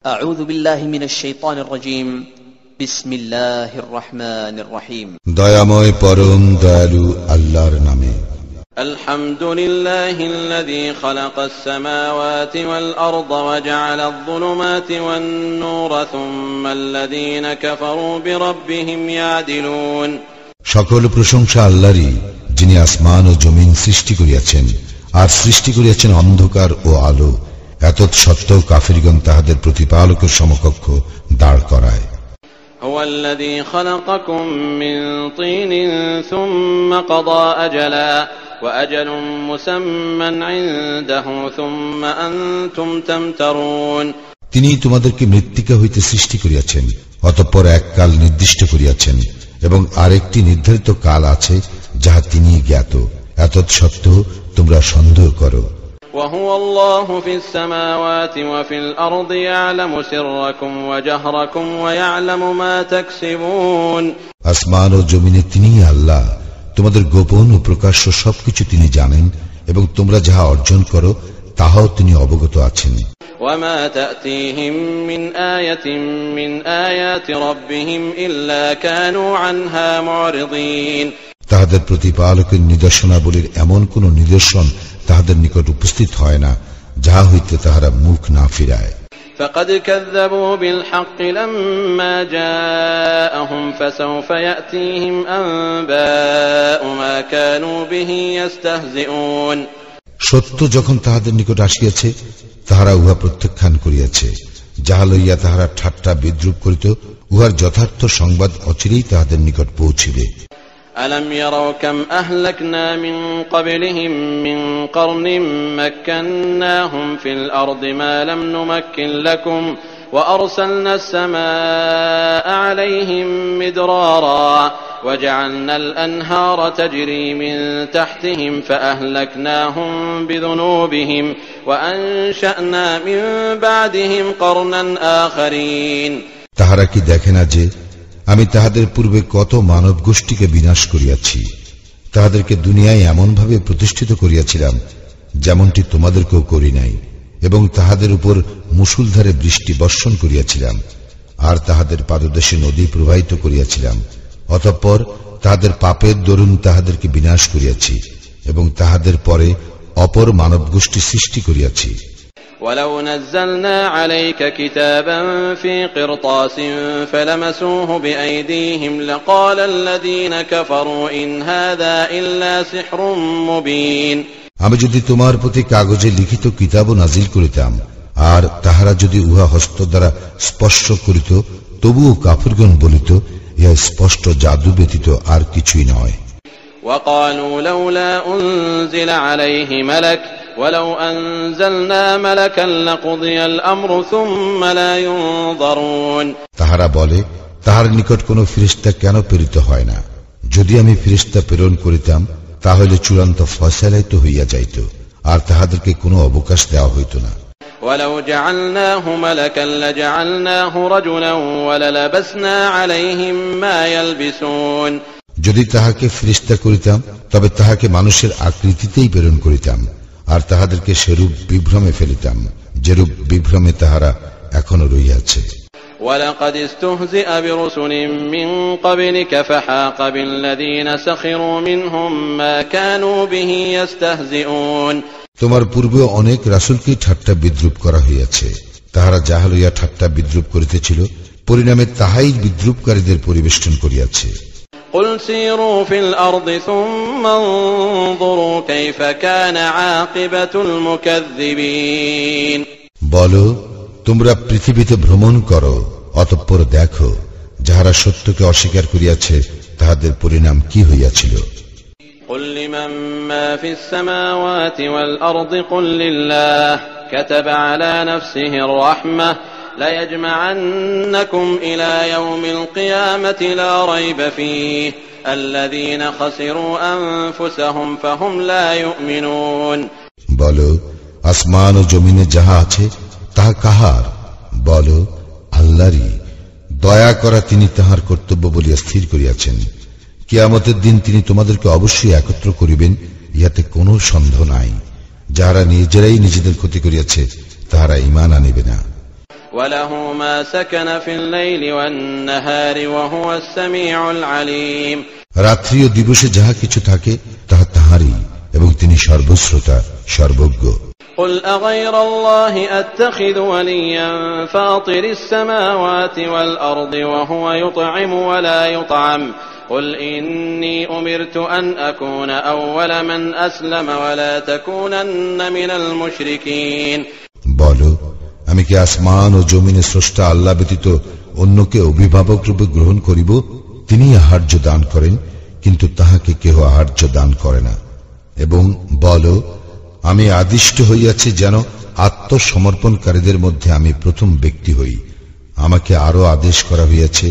أعوذ بالله من الشيطان الرجيم بسم الله الرحمن الرحيم দয়াময় পরম দয়ালু আল্লাহর নামে الحمد لله الذي خلق السماوات والأرض وجعل الظلمات والنور ثم الذين كفروا بربهم يعدلون সকল প্রশংসা আল্লাহরই, যিনি আসমান ও জমিন সৃষ্টি করিয়াছেন আর সৃষ্টি করিয়াছেন অন্ধকার ও আলো। এতৎ সত্ত্বেও কাফিরগণ তাহাদের প্রতিপালকের সমকক্ষ দাঁড় করায়। هو الذي خلقكم من طين ثم قضى أجلا وأجل مسمى عنده ثم أنتم تمترون তিনি তোমাদেরকে মৃত্তিকা হইতে সৃষ্টি করিয়াছেন, অতঃপর এক কাল নির্দিষ্ট করিয়াছেন এবং আরেকটি নির্ধারিত কাল আছে যাহা তিনি জ্ঞাত। এতৎ সত্ত্বেও তোমরা সন্দেহ করো। وهو الله في السماوات وفي الأرض يعلم سركم وجهركم ويعلم ما تكسبون আসমান ও জমিনে তিনিই আল্লাহ, তোমাদের গোপন ও প্রকাশ্য সবকিছু তিনি জানেন এবং তোমরা যাহা অর্জন করো তাহাও তিনি অবগত আছেন। وما تأتيهم من آية من آيات ربهم إلا كانوا عنها معرضين তাহাদের প্রতিপালকের নিদর্শনাবলীর এমন কোন নিদর্শন তাহাদের নিকট উপস্থিত হয় না যাহা হইতে তাহারা মুখ না ফিরায়। فقد كذبوا بالحق لما جاءهم فسوف يأتيهم أنباء ما كانوا به يستهزئون সত্য যখন তাহাদের নিকট আসিয়াছে তাহারা উহা প্রত্যাখ্যান করিয়াছে, যাহা লইয়া তাহারা ঠাট্টা বিদ্রুপ করিত, উহার যথার্থ সংবাদ অচিরেই তাহাদের নিকট পৌঁছিবে। ألم يروا كم أهلكنا من قبلهم من قرن مكناهم في الأرض ما لم نمكن لكم وأرسلنا السماء عليهم مدرارا وجعلنا الأنهار تجري من تحتهم فأهلكناهم بذنوبهم وأنشأنا من بعدهم قرنا آخرين তাহারা কি দেখে না যে আমি তাহাদের পূর্বে কত মানব গোষ্ঠীকে বিনাশ করিয়াছি, তাহাদেরকে দুনিয়ায় এমন ভাবে প্রতিষ্ঠিত করিয়াছিলাম যেমনটি তোমাদেরকেও করি নাই, এবং তাহাদের উপর মুষলধারে বৃষ্টি বর্ষণ করিয়াছিলাম, আর তাহাদের পাদদেশে নদী প্রবাহিত করিয়াছিলাম। অতঃপর তাহাদের পাপের দরুন তাহাদেরকে বিনাশ করিয়াছি এবং তাহাদের পরে অপর মানব গোষ্ঠী সৃষ্টি করিয়াছি। ولو نزلنا عليك كتابا في قرطاس فلمسوه بأيديهم لقال الذين كفروا إن هذا إلا سحر مبين আমি যদি তোমার প্রতি কাগজে লিখিত কিতাবও নাজিল করিতাম আর তাহারা যদি উহা হস্ত দ্বারা স্পর্শ করিত, তবুও কাফিরগণ বলিত, ইহা স্পষ্ট জাদু ব্যতীত আর কিছুই নয়। وقالوا لولا أنزل عليه ملك ولو أنزلنا ملكا لقضي الأمر ثم لا ينظرون তাহারা বলে, তাহার নিকট কোনো ফেরেশতা কেন প্রেরিত হয় না? যদি আমি ফেরেশতা প্রেরণ করিতাম তাহলে চূড়ান্ত ফয়সালাই তো হইয়া যাইত, আর তাহাদেরকে কোনো অবকাশ দেওয়া হইত না। ولو جعلناه ملكا لجعلناه رجلا وللبسنا عليهم ما يلبسون যদি তাহাকে ফেরেশতা করিতাম তবে তাহাকে মানুষের আকৃতিতেই প্রেরণ করিতাম আর তাহাদেরকে সেরূপ বিভ্রমে ফেলিতাম যেরূপ বিভ্রমে তাহারা এখনো রহিয়াছে। ولقد استهزئ برسل من قبلك فحاق بالذين سخروا منهم ما كانوا به يستهزئون তোমার পূর্বে অনেক রাসূলকে ঠাট্টা বিদ্রুপ করা হইয়াছে, তাহারা যাহা লইয়া ঠাট্টা বিদ্রুপ করিতেছিল পরিণামে তাহাই বিদ্রুপকারীদের পরিবেষ্টন করিয়াছে। قل سيروا في الأرض ثم انظروا كيف كان عاقبة المكذبين বলো, তোমরা পৃথিবীতে ভ্রমণ করো, অতঃপর দেখো যাহারা সত্যকে অস্বীকার করিয়াছে তাহাদের পরিণাম কি হইয়াছিল। قل لمن ما في السماوات والأرض قل لله كتب على نفسه الرحمة ليجمعنكم إلى يوم القيامة لا ريب فيه الذين خسروا أنفسهم فهم لا يؤمنون বলো, আসমান ও জমিনে যাহা আছে তাহা কাহার? বলো, আল্লাহরই। দয়া করা তিনি তাহার কর্তব্য বলিয়া স্থির করিয়াছেন। কিয়ামতের দিন তিনি তোমাদেরকে অবশ্যই একত্র করিবেন, ইহাতে কোনো সন্দেহ নাই। যাহারা নিজেরাই নিজেদের ক্ষতি করিয়াছে তাহারা ঈমান আনিবে না। وله ما سكن في الليل والنهار وهو السميع العليم রাত্রি ও দিবসে যাহা কিছু থাকে তাহা তাহারই এবং তিনি সর্বশ্রোতা সর্বজ্ঞ। قل أغير الله أتخذ وليا فاطر السماوات والأرض وهو يطعم ولا يطعم قل إني أمرت أن أكون أول من أسلم ولا تكونن من المشركين বলো, আমি কি আসমান ও জমিনের স্রষ্টা আল্লাহ ব্যতীত অন্যকে অভিভাবক রূপে গ্রহণ করিব? তিনি আহার্য দান করেন, কিন্তু তাহাকে কেহ আহার্য দান করে না। এবং বলো, আমি আদিষ্ট হইয়াছি যেন আত্মসমর্পণকারীদের মধ্যে আমি প্রথম ব্যক্তি হই। আমাকে আরো আদেশ করা হইয়াছে,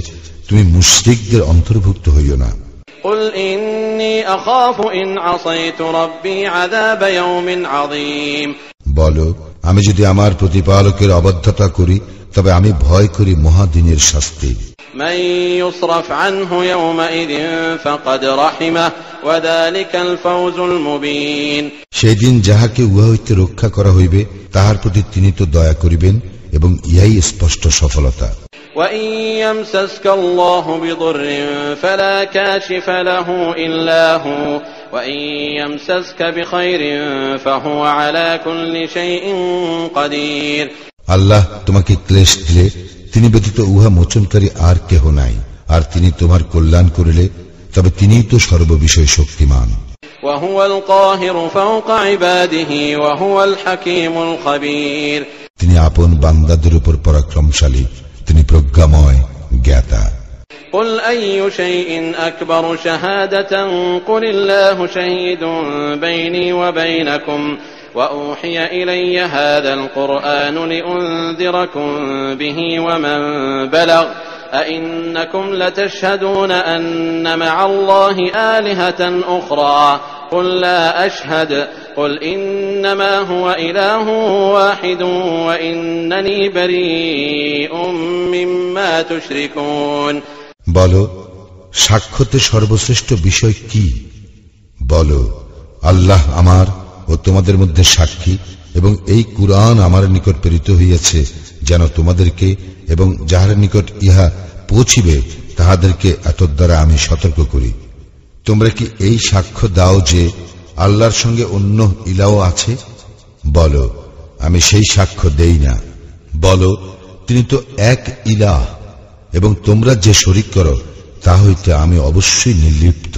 তুমি মুশরিকদের অন্তর্ভুক্ত হইও না। قل إني أخاف إن عصيت ربي عذاب يوم عظيم বলো, আমি যদি আমার প্রতিপালকের অবাধ্যতা করি তবে আমি ভয় করি মহাদিনের শাস্তি। من يصرف عنه يومئذ فقد رحمه وذلك الفوز المبين সেই দিন যাহাকে উহা হইতে রক্ষা করা হইবে তাহার প্রতি তিনি তো দয়া করিবেন এবং ইহাই স্পষ্ট সফলতা। وإن يمسسك الله بضر فلا كاشف له إلا هو وإن يمسسك بخير فهو على كل شيء قدير আল্লাহ তোমাকে ক্লেশ দিলে তিনি ব্যতীত উহা মোচনকারী আর কেহ নাই, আর তিনি তোমার কল্যাণ করিলে তবে তিনিই তো সর্ববিষয় শক্তিমান। وهو القاهر فوق عباده وهو الحكيم الخبير তিনি আপন বান্দাদের উপর পরাক্রমশালী, তিনি প্রজ্ঞাময় জ্ঞাতা। قل أي شيء أكبر شهادة قل الله شهيد بيني وبينكم وأوحي إلي هذا القرآن لأنذركم به ومن بلغ أئنكم لتشهدون أن مع الله آلهة أخرى قل لا أشهد قل إنما هو إله واحد وإنني بريء مما تشركون বলো, সাক্ষ্যতে সর্বশ্রেষ্ঠ বিষয় কি? বলো, আল্লাহ আমার ও তোমাদের মধ্যে সাক্ষী, এবং এই কুরআন আমার নিকট প্রেরিত হইয়াছে যেন তোমাদেরকে এবং যাহার নিকট ইহা পৌঁছিবে তাহাদেরকে এতদ্বারা আমি সতর্ক করি। তোমরা কি এই সাক্ষ্য দাও যে আল্লাহর সঙ্গে অন্য ইলাহ আছে? বলো, আমি সেই সাক্ষ্য দেই না। বলো, তিনি তো এক ইলাহ, এবং তোমরা যে শরীক করো তা হইতে আমি অবশ্যই নির্লিপ্ত।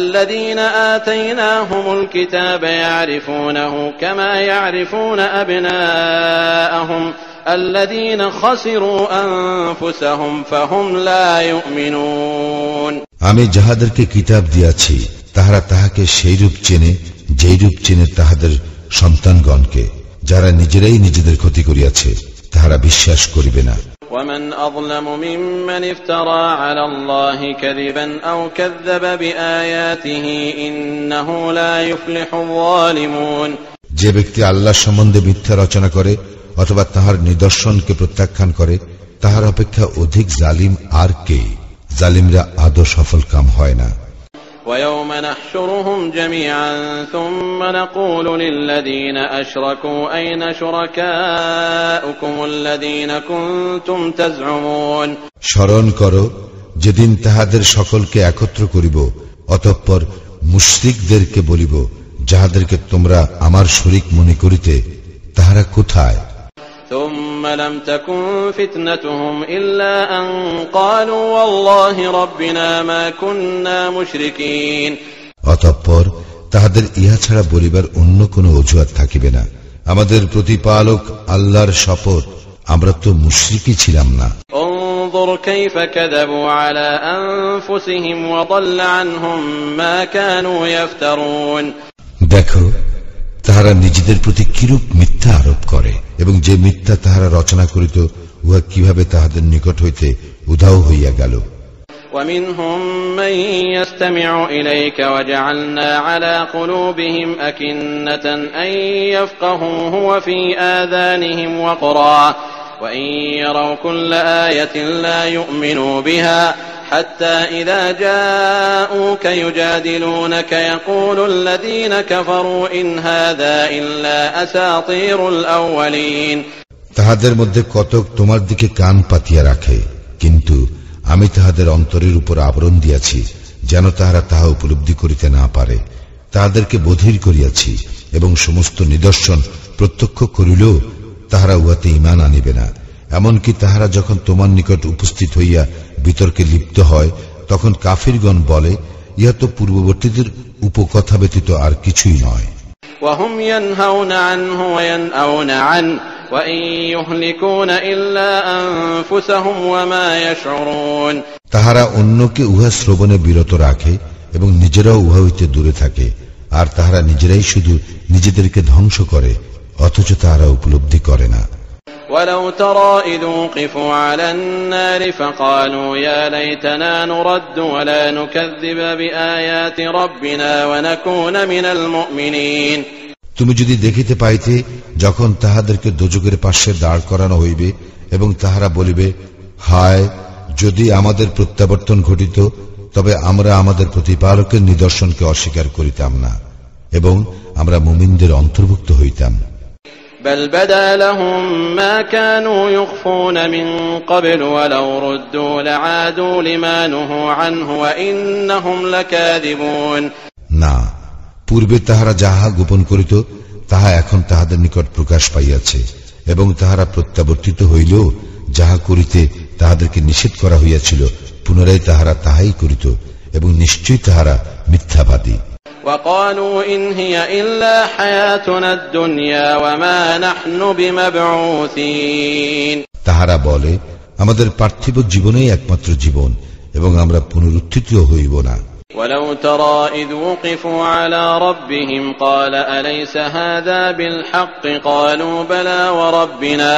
الذين آتيناهم الكتاب يعرفونه كما يعرفون أبناءهم الذين خسروا أنفسهم فهم لا يؤمنون আমি যাহাদেরকে কিতাব দিয়াছি তাহারা তাহাকে সেইরূপ চেনে যেইরূপ চেনে তাহাদের সন্তানগণকে, যারা নিজেরাই নিজেদের ক্ষতি করিয়াছে, তাহারা বিশ্বাস করিবে না। ومن أظلم ممن افترى على الله كذبا أو كذب بآياته إنه لا يفلح الظالمون যে ব্যক্তি আল্লাহ সম্বন্ধে মিথ্যা রচনা করে অথবা তাহার নিদর্শনকে প্রত্যাখ্যান করে তাহার অপেক্ষা অধিক জালিম আর কে? জালিমরা আদৌ সফল কাম হয় না। ويوم نحشرهم جميعا ثم نقول للذين أشركوا أين شركاؤكم الذين كنتم تزعمون স্মরণ করো যেদিন তাহাদের সকলকে একত্র করিব, অতঃপর মুশরিকদেরকে বলিব, যাহাদেরকে তোমরা আমার শরীক মনে করিতে, তাহারা কোথায়? ثم لم تكن فتنتهم إلا أن قالوا والله ربنا ما كنا مشركين অতঃপর তাহাদের ইহা ছাড়া বলিবার অন্য কোন অজুহাত থাকিবে না, আমাদের প্রতিপালক আল্লাহর শপথ, আমরা তো মুশরিকই ছিলাম না। انظر كيف كذبوا على أنفسهم وضل عنهم ما كانوا يفترون দেখো তাহারা নিজেদের প্রতি কিরূপ মিথ্যা আরোপ করে, এবং যে মিথ্যা তাহারা রচনা করিত উহা কিভাবে তাহাদের নিকট হইতে উধাও হইয়া গেল। ومنهم من يستمع إليك وجعلنا على قلوبهم أكنة أن يفقهوه وفي آذانهم وقرا وإن يروا كل آية لا يؤمنوا بها حتى إذا جاءوك يجادلونك يقول الذين كفروا إن هذا إلا أساطير الأولين তাহাদের মধ্যে কতক তোমার দিকে কান পাতিয়া রাখে, কিন্তু আমি তাহাদের অন্তরের উপর আবরণ দিয়াছি, যেন তাহারা তাহা উপলব্ধি করিতে না পারে। তাহাদেরকে বধির করিয়াছি এবং সমস্ত নিদর্শন প্রত্যক্ষ করিলেও তাহারা উহাতে ঈমান আনিবে না। এমনকি তাহারা যখন তোমার নিকট উপস্থিত হইয়া বিতর্কে লিপ্ত হয়, তখন কাফিরগণ বলে, ইহা তো পূর্ববর্তীদের উপকথা ব্যতীত আর কিছুই নয়। وهم ينهون عنه وينأون عنه وإن يهلكون إلا أنفسهم وما يشعرون। তাহারা অন্যকে উহা শ্রবণে বিরত রাখে এবং নিজেরাও উহা হইতে দূরে থাকে, আর তাহারা নিজেরাই শুধু নিজেদেরকে ধ্বংস করে, অথচ তাহারা উপলব্ধি করে না। ولو ترى إذ وقفوا على النار فقالوا يا ليتنا نرد ولا نكذب بآيات ربنا ونكون من المؤمنين। তুমি যদি দেখিতে পাইতে যখন তাহাদেরকে দোজখের পাশে দাঁড় করানো হইবে এবং তাহারা বলিবে, হায়, যদি আমাদের প্রত্যাবর্তন ঘটিত, তবে আমরা আমাদের প্রতিপালকের নিদর্শনকে অস্বীকার করিতাম না এবং আমরা মুমিনদের অন্তর্ভুক্ত হইতাম। بل بدا لهم ما كانوا يخفون من قبل ولو ردوا لعادوا لما نهوا عنه وإنهم لكاذبون। না, পূর্বে তাহারা যাহা গোপন করিত তাহা এখন তাহাদের নিকট প্রকাশ পাইয়াছে, এবং তাহারা প্রত্যাবর্তিত হইলেও যাহা করিতে তাহাদেরকে নিষেধ করা হইয়াছিল পুনরায় তাহারা তাহাই করিত, এবং নিশ্চয়ই তাহারা মিথ্যাবাদী। وقالوا إن هي إلا حياتنا الدنيا وما نحن بمبعوثين। তাহারা বলে, আমাদের পার্থিব জীবনেই একমাত্র জীবন এবং আমরা পুনরুত্থিত হইব না। ولو ترى إذ وقفوا على ربهم قال أليس هذا بالحق قالوا بلى وربنا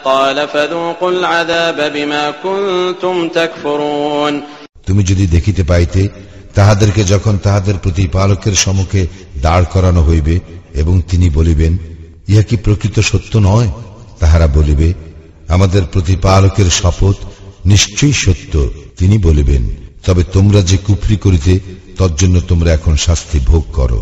قال فذوقوا العذاب بما كنتم تكفرون। তুমি যদি দেখিতে পাইতে তাহাদেরকে যখন তাহাদের প্রতিপালকের সম্মুখে দাঁড় করানো হইবে এবং তিনি বলিবেন, ইহা কি প্রকৃত সত্য নয়? তাহারা বলিবে, আমাদের প্রতিপালকের শপথ, নিশ্চয়ই সত্য। তিনি বলিবেন, তবে তোমরা যে কুফরি করিতে তজ্জন্য তোমরা এখন শাস্তি ভোগ করো।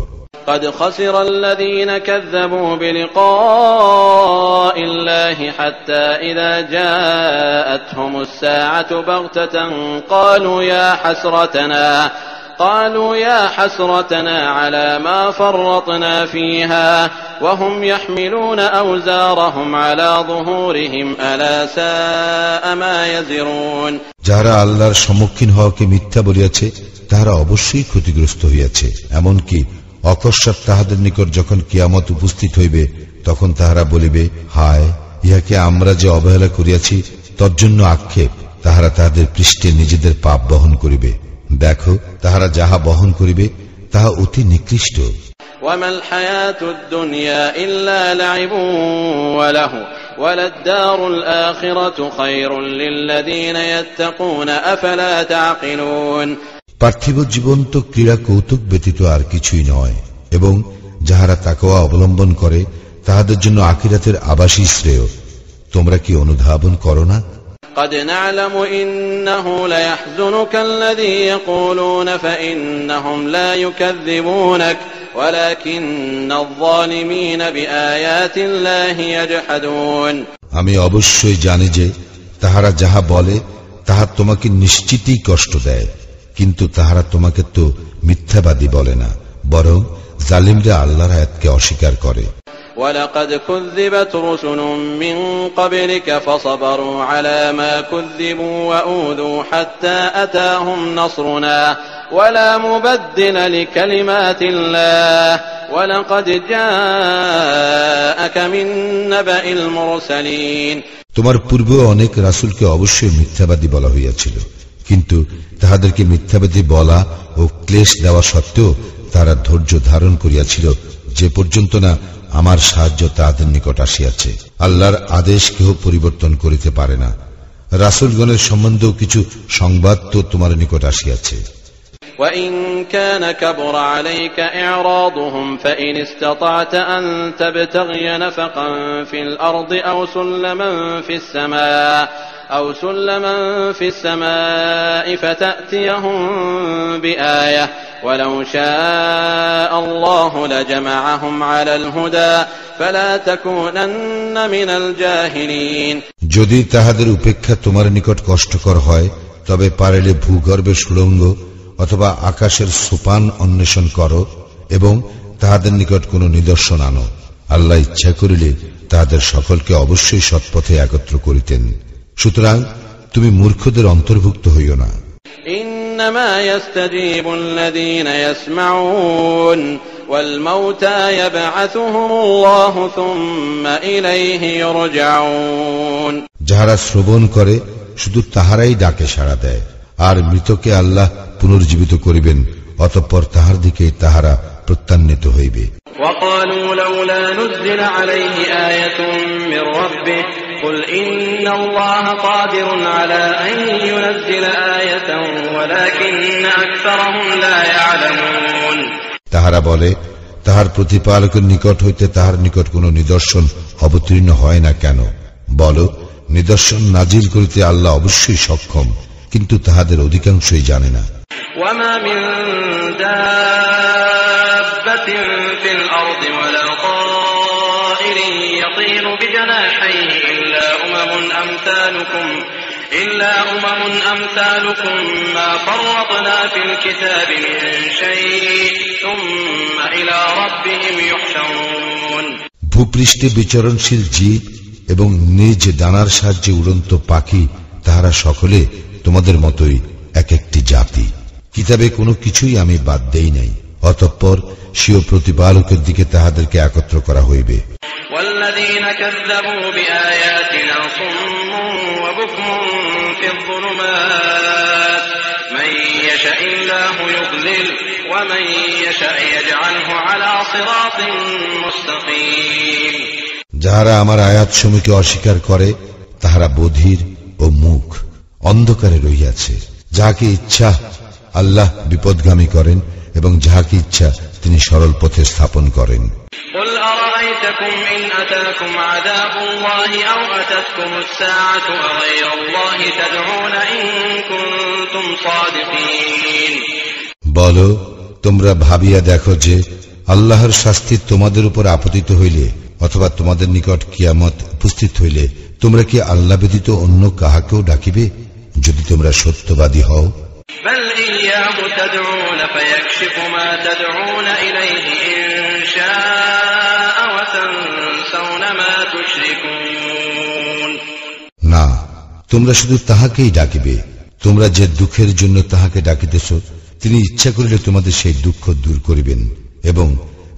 قد خسر الذين كذبوا بلقاء الله حتى إذا جاءتهم الساعة بغتة قالوا يا حسرتنا على ما فرطنا فيها وهم يحملون أوزارهم على ظهورهم ألا ساء ما يزرون। যারা আল্লাহর সম্মুখীন হওয়াকে মিথ্যা বলিয়াছে তাহারা অবশ্যই ক্ষতিগ্রস্ত হইয়াছে। এমনকি অকস্মাৎ তাহাদের নিকট যখন কিয়ামত উপস্থিত হইবে তখন তাহারা বলিবে, হায়, ইহাকে আমরা যে অবহেলা করিয়াছি তজ্জন্য আক্ষেপ। তাহারা তাহাদের পৃষ্ঠে নিজেদের পাপ বহন করিবে। দেখো, তাহারা যাহা বহন করিবে তাহা অতি নিকৃষ্ট। وما الحياة الدنيا إلا لعب وله وللدار الآخرة خير للذين يتقون أفلا تعقلون। পার্থিব জীবন তো ক্রীড়া কৌতুক ব্যতীত আর কিছুই নয়, এবং যাহারা তাকওয়া অবলম্বন করে তাহাদের জন্য আখিরাতের আবাসই শ্রেয়। তোমরা কি অনুধাবন করো না? قد نعلم إنه ليحزنك الذي يقولون فإنهم لا يكذبونك ولكن الظالمين بآيات الله يجحدون। আমি অবশ্যই জানি যে তাহারা যাহা বলে তাহা তোমাকে নিশ্চিতই কষ্ট দেয়, কিন্তু তাহারা তোমাকে তো মিথ্যাবাদী বলে না, বরং জালিমরা আল্লাহর আয়াতকে অস্বীকার করে। ولقد كذبت رسل من قبلك فصبروا على ما كذبوا وأوذوا حتى أتاهم نصرنا ولا مبدل لكلمات الله ولقد جاءك من نبأ المرسلين। তোমার পূর্বে অনেক রাসূলকে অবশ্যই মিথ্যাবাদী বলা হইয়াছিল, কিন্তু তাহাদেরকে মিথ্যাবাদী বলা ও ক্লেশ দেওয়া সত্ত্বেও তারা ধৈর্য ধারণ করিয়াছিল, যে পর্যন্ত না আমার সাহায্য তাহাদের নিকট আসিয়াছে। আল্লাহর আদেশ কেহ পরিবর্তন করিতে পারে না। রাসূলগণের সম্বন্ধেও কিছু সংবাদ তো তোমার নিকট আসিয়াছে। وإن كان كبر عليك إعراضهم فإن استطعت أن تبتغي نفقا في الأرض أو سلما في السماء فتأتيهم بآية ولو شاء الله لجمعهم على الهدى فلا تكونن من الجاهلين যদি তাহাদের উপেক্ষা তোমার নিকট কষ্টকর হয় তবে পারিলে ভূগর্ভের সুড়ঙ্গ অথবা আকাশের সোপান অন্বেষণ করো এবং তাহাদের নিকট কোন নিদর্শন আনো। আল্লাহ ইচ্ছা করিলে তাহাদের সকলকে অবশ্যই সৎপথে একত্র করিতেন। সুতরাং তুমি মূর্খদের অন্তর্ভুক্ত হইও না। ইন্নামা ইয়াস্তাজিবুল্লাযীনা ইয়াসমাউন ওয়াল মাউতা ইয়াবআসুহুমুল্লাহু সুম্মা ইলাইহি ইরজাউন। যাহারা শ্রবণ করে শুধু তাহারাই ডাকে সাড়া দেয়, আর মৃতকে আল্লাহ পুনর্জীবিত করিবেন, অতঃপর তাহার দিকে তাহারা প্রত্যান্বিত হইবে। وقالوا لولا نزل عليه آية من ربه قل إن الله قادر على أن ينزل آية ولكن أكثرهم لا يعلمون। তাহারা বলে, তাহার প্রতিপালকের নিকট হইতে তাহার নিকট কোন নিদর্শন অবতীর্ণ হয় না কেন? বলো, নিদর্শন নাজিল করিতে আল্লাহ অবশ্যই সক্ষম, কিন্তু তাহাদের অধিকাংশই জানে না। وما من دابة في الأرض ولا طائر يطير بجناحيه إلا أمم أمثالكم ما فرطنا في الكتاب من شيء ثم إلى ربهم يحشرون। ভূপৃষ্ঠে বিচরণশীল জীব এবং নিজ দানার সাহায্যে উড়ন্ত পাখি, তাহারা সকলে তোমাদের মতোই এক একটি জাতি। কিতাবে কোনো কিছুই আমি বাদ দেই নাই, অতঃপর স্বীয় প্রতিপালকের দিকে তাহাদেরকে একত্র করা হইবে। والذين كذبوا بآياتنا صم وبكم في الظلمات من يشاء الله يضلل ومن يشاء يجعله على صراط مستقيم। যাহারা আমার আয়াতসমূহকে অস্বীকার করে তাহারা বধির ও মুখ অন্ধকারে রহিয়াছে। যাহাকে ইচ্ছা আল্লাহ বিপদগামী করেন এবং যাহাকে ইচ্ছা তিনি সরল পথে স্থাপন করেন। قل أرأيتكم إن أتاكم عذاب الله أو أتتكم الساعة أغير الله تدعون إن كنتم صادقين। বলো, তোমরা ভাবিয়া দেখো যে আল্লাহর শাস্তি তোমাদের উপর আপতিত হইলে অথবা তোমাদের নিকট কিয়ামত উপস্থিত হইলে তোমরা কি আল্লাহ ব্যতীত অন্য কাহাকেও ডাকিবে, যদি তোমরা সত্যবাদী হও? بل إياه تدعون فيكشف ما تدعون إليه إن شاء وتنسون ما تشركون। না, তোমরা শুধু তাহাকেই ডাকিবে। তোমরা যে দুঃখের জন্য তাহাকে ডাকিতেছ, তিনি ইচ্ছা করিলে তোমাদের সেই দুঃখ দূর করিবেন, এবং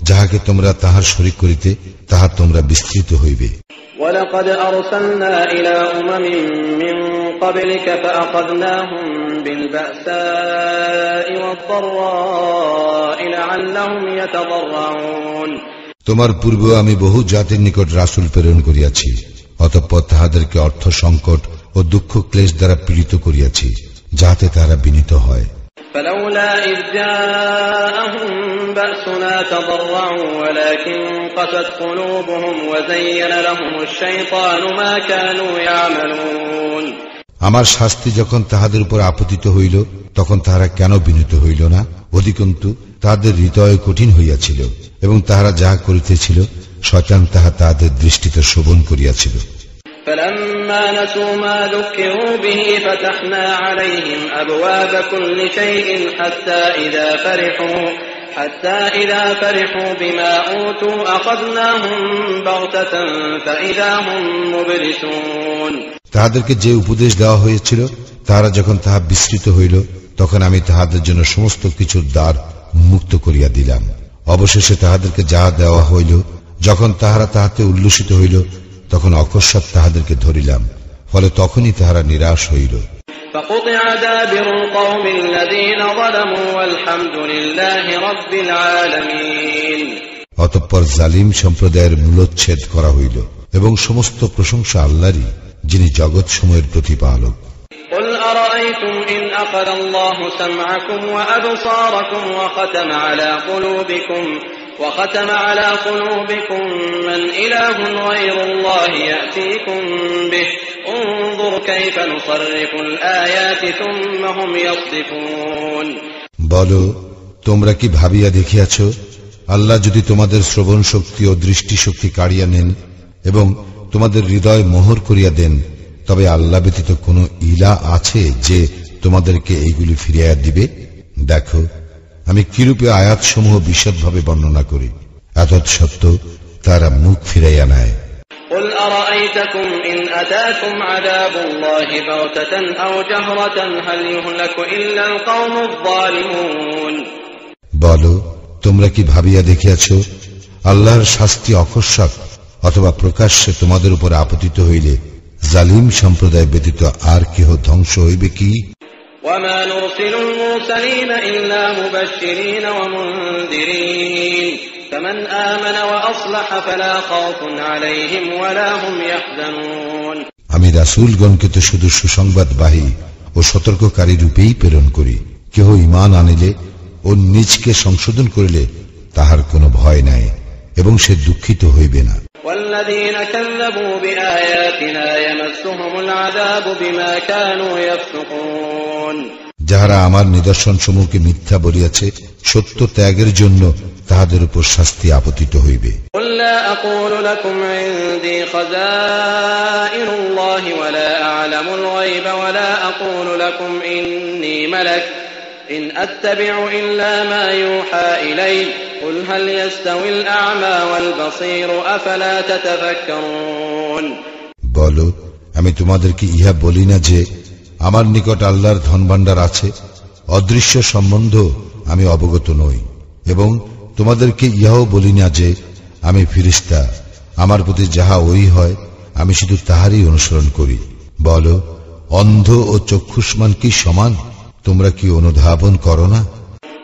যাহাকে তোমরা তাহার শরীক করিতে তাহা তোমরা বিস্তৃত হইবে। ولقد أرسلنا إلى أمم من قبلك فأخذناهم بالبأساء والضراء لعلهم يتضرعون। তোমার পূর্বে আমি বহু জাতির নিকট রাসূল প্রেরণ করিয়াছি, অতঃপর তাহাদেরকে অর্থ সংকট ও দুঃখ ক্লেশ দ্বারা পীড়িত করিয়াছি, যাহাতে তারা বিনীত হয়। فلولا إذ جاءهم بأسنا تضرعوا ولكن قست قلوبهم وزين لهم الشيطان ما كانوا يعملون। আমার শাস্তি যখন তাহাদের উপর আপতিত হইল তখন তাহারা কেন বিনীত হইল না? অধিকন্তু তাহাদের হৃদয় কঠিন হইয়াছিল এবং তাহারা যাহা করিতেছিল শয়তান তাহা তাহাদের দৃষ্টিতে শোভন করিয়াছিল। فلما نسوا ما ذكروا به فتحنا عليهم أبواب كل شيء حتى إذا فرحوا بما أوتوا أخذناهم بغتة فإذا هم مبلسون। তাহাদেরকে যে উপদেশ দেওয়া হয়েছিল তাহারা যখন তাহা বিস্মৃত হইল তখন আমি তাহাদের জন্য সমস্ত কিছুর দ্বার মুক্ত করিয়া দিলাম। অবশেষে তাহাদেরকে যাহা দেওয়া হইল, যখন তাহারা তাহাতে উল্লসিত হইল তখন অকস্মাৎ তাহাদেরকে ধরিলাম, ফলে তখনই তাহারা নিরাশ হইল। فقطع دابر القوم الذين ظلموا والحمد لله رب العالمين। অতঃপর জালিম সম্প্রদায়ের মূলোচ্ছেদ করা হইল এবং সমস্ত প্রশংসা আল্লাহরই, যিনি জগৎ সমূহের প্রতিপালক। قل أرأيتم إن أخذ الله سمعكم وأبصاركم وختم على قلوبكم من إله غير الله يأتيكم به انظر كيف نصرف الآيات ثم هم يصدفون। বলো, তোমরা কি ভাবিয়া দেখিয়াছ, আল্লাহ যদি তোমাদের শ্রবণ শক্তি ও দৃষ্টি শক্তি কাড়িয়া নেন এবং তোমাদের হৃদয় মোহর করিয়া দেন, তবে আল্লাহ ব্যতীত কোন ইলা আছে যে তোমাদেরকে এইগুলি ফিরিয়ে দিবে? দেখো, আমি কিরূপে আয়াতসমূহ বিশদভাবে বর্ণনা করি, এতৎসত্ত্বেও তারা মুখ ফিরাইয়া নেয়। قل أرأيتكم إن أتاكم عذاب الله بغتة أو جهرة هل يهلك إلا القوم الظالمون। বলো, তোমরা কি ভাবিয়া দেখিয়াছ, আল্লাহর শাস্তি অকস্মাৎ অথবা প্রকাশ্যে তোমাদের উপর আপতিত হইলে জালিম সম্প্রদায় ব্যতীত আর কেহ ধ্বংস হইবে কি? وما نرسل المرسلين إلا مبشرين ومنذرين فمن آمن وأصلح فلا خوف عليهم ولا هم يحزنون। আমি রাসূলগণকে তো শুধু সুসংবাদবাহী ও সতর্ককারী রূপেই প্রেরণ করি। কেহ ঈমান আনিলে ও নিজকে সংশোধন করিলে তাহার কোনো ভয় নাই এবং সে দুঃখিত হইবে না। والذين كذبوا بآياتنا يمسهم العذاب بما كانوا يفسقون। যাহারা আমার নিদর্শন সমূহকে মিথ্যা বলিয়াছে, সত্য ত্যাগের জন্য তাহাদের উপর শাস্তি আপতিত হইবে। قل لا أقول لكم عندي خزائن الله ولا أعلم الغيب ولا أقول لكم إني ملك إن أتبع إلا ما يوحى إلي قل هل يستوي الأعمى والبصير أفلا تتفكرون। বলো, আমি তোমাদেরকে ইহা বলি না যে আমার নিকট আল্লাহর ধনভাণ্ডার আছে, অদৃশ্য সম্বন্ধ আমি অবগত নই, এবং তোমাদেরকে ইহাও বলি না যে আমি ফিরিস্তা, আমার প্রতি যাহা ওই হয় আমি শুধু তাহারই অনুসরণ করি। বলো, অন্ধ ও চক্ষুষ্মান কি সমান? তোমরা কি অনুধাবন করো না?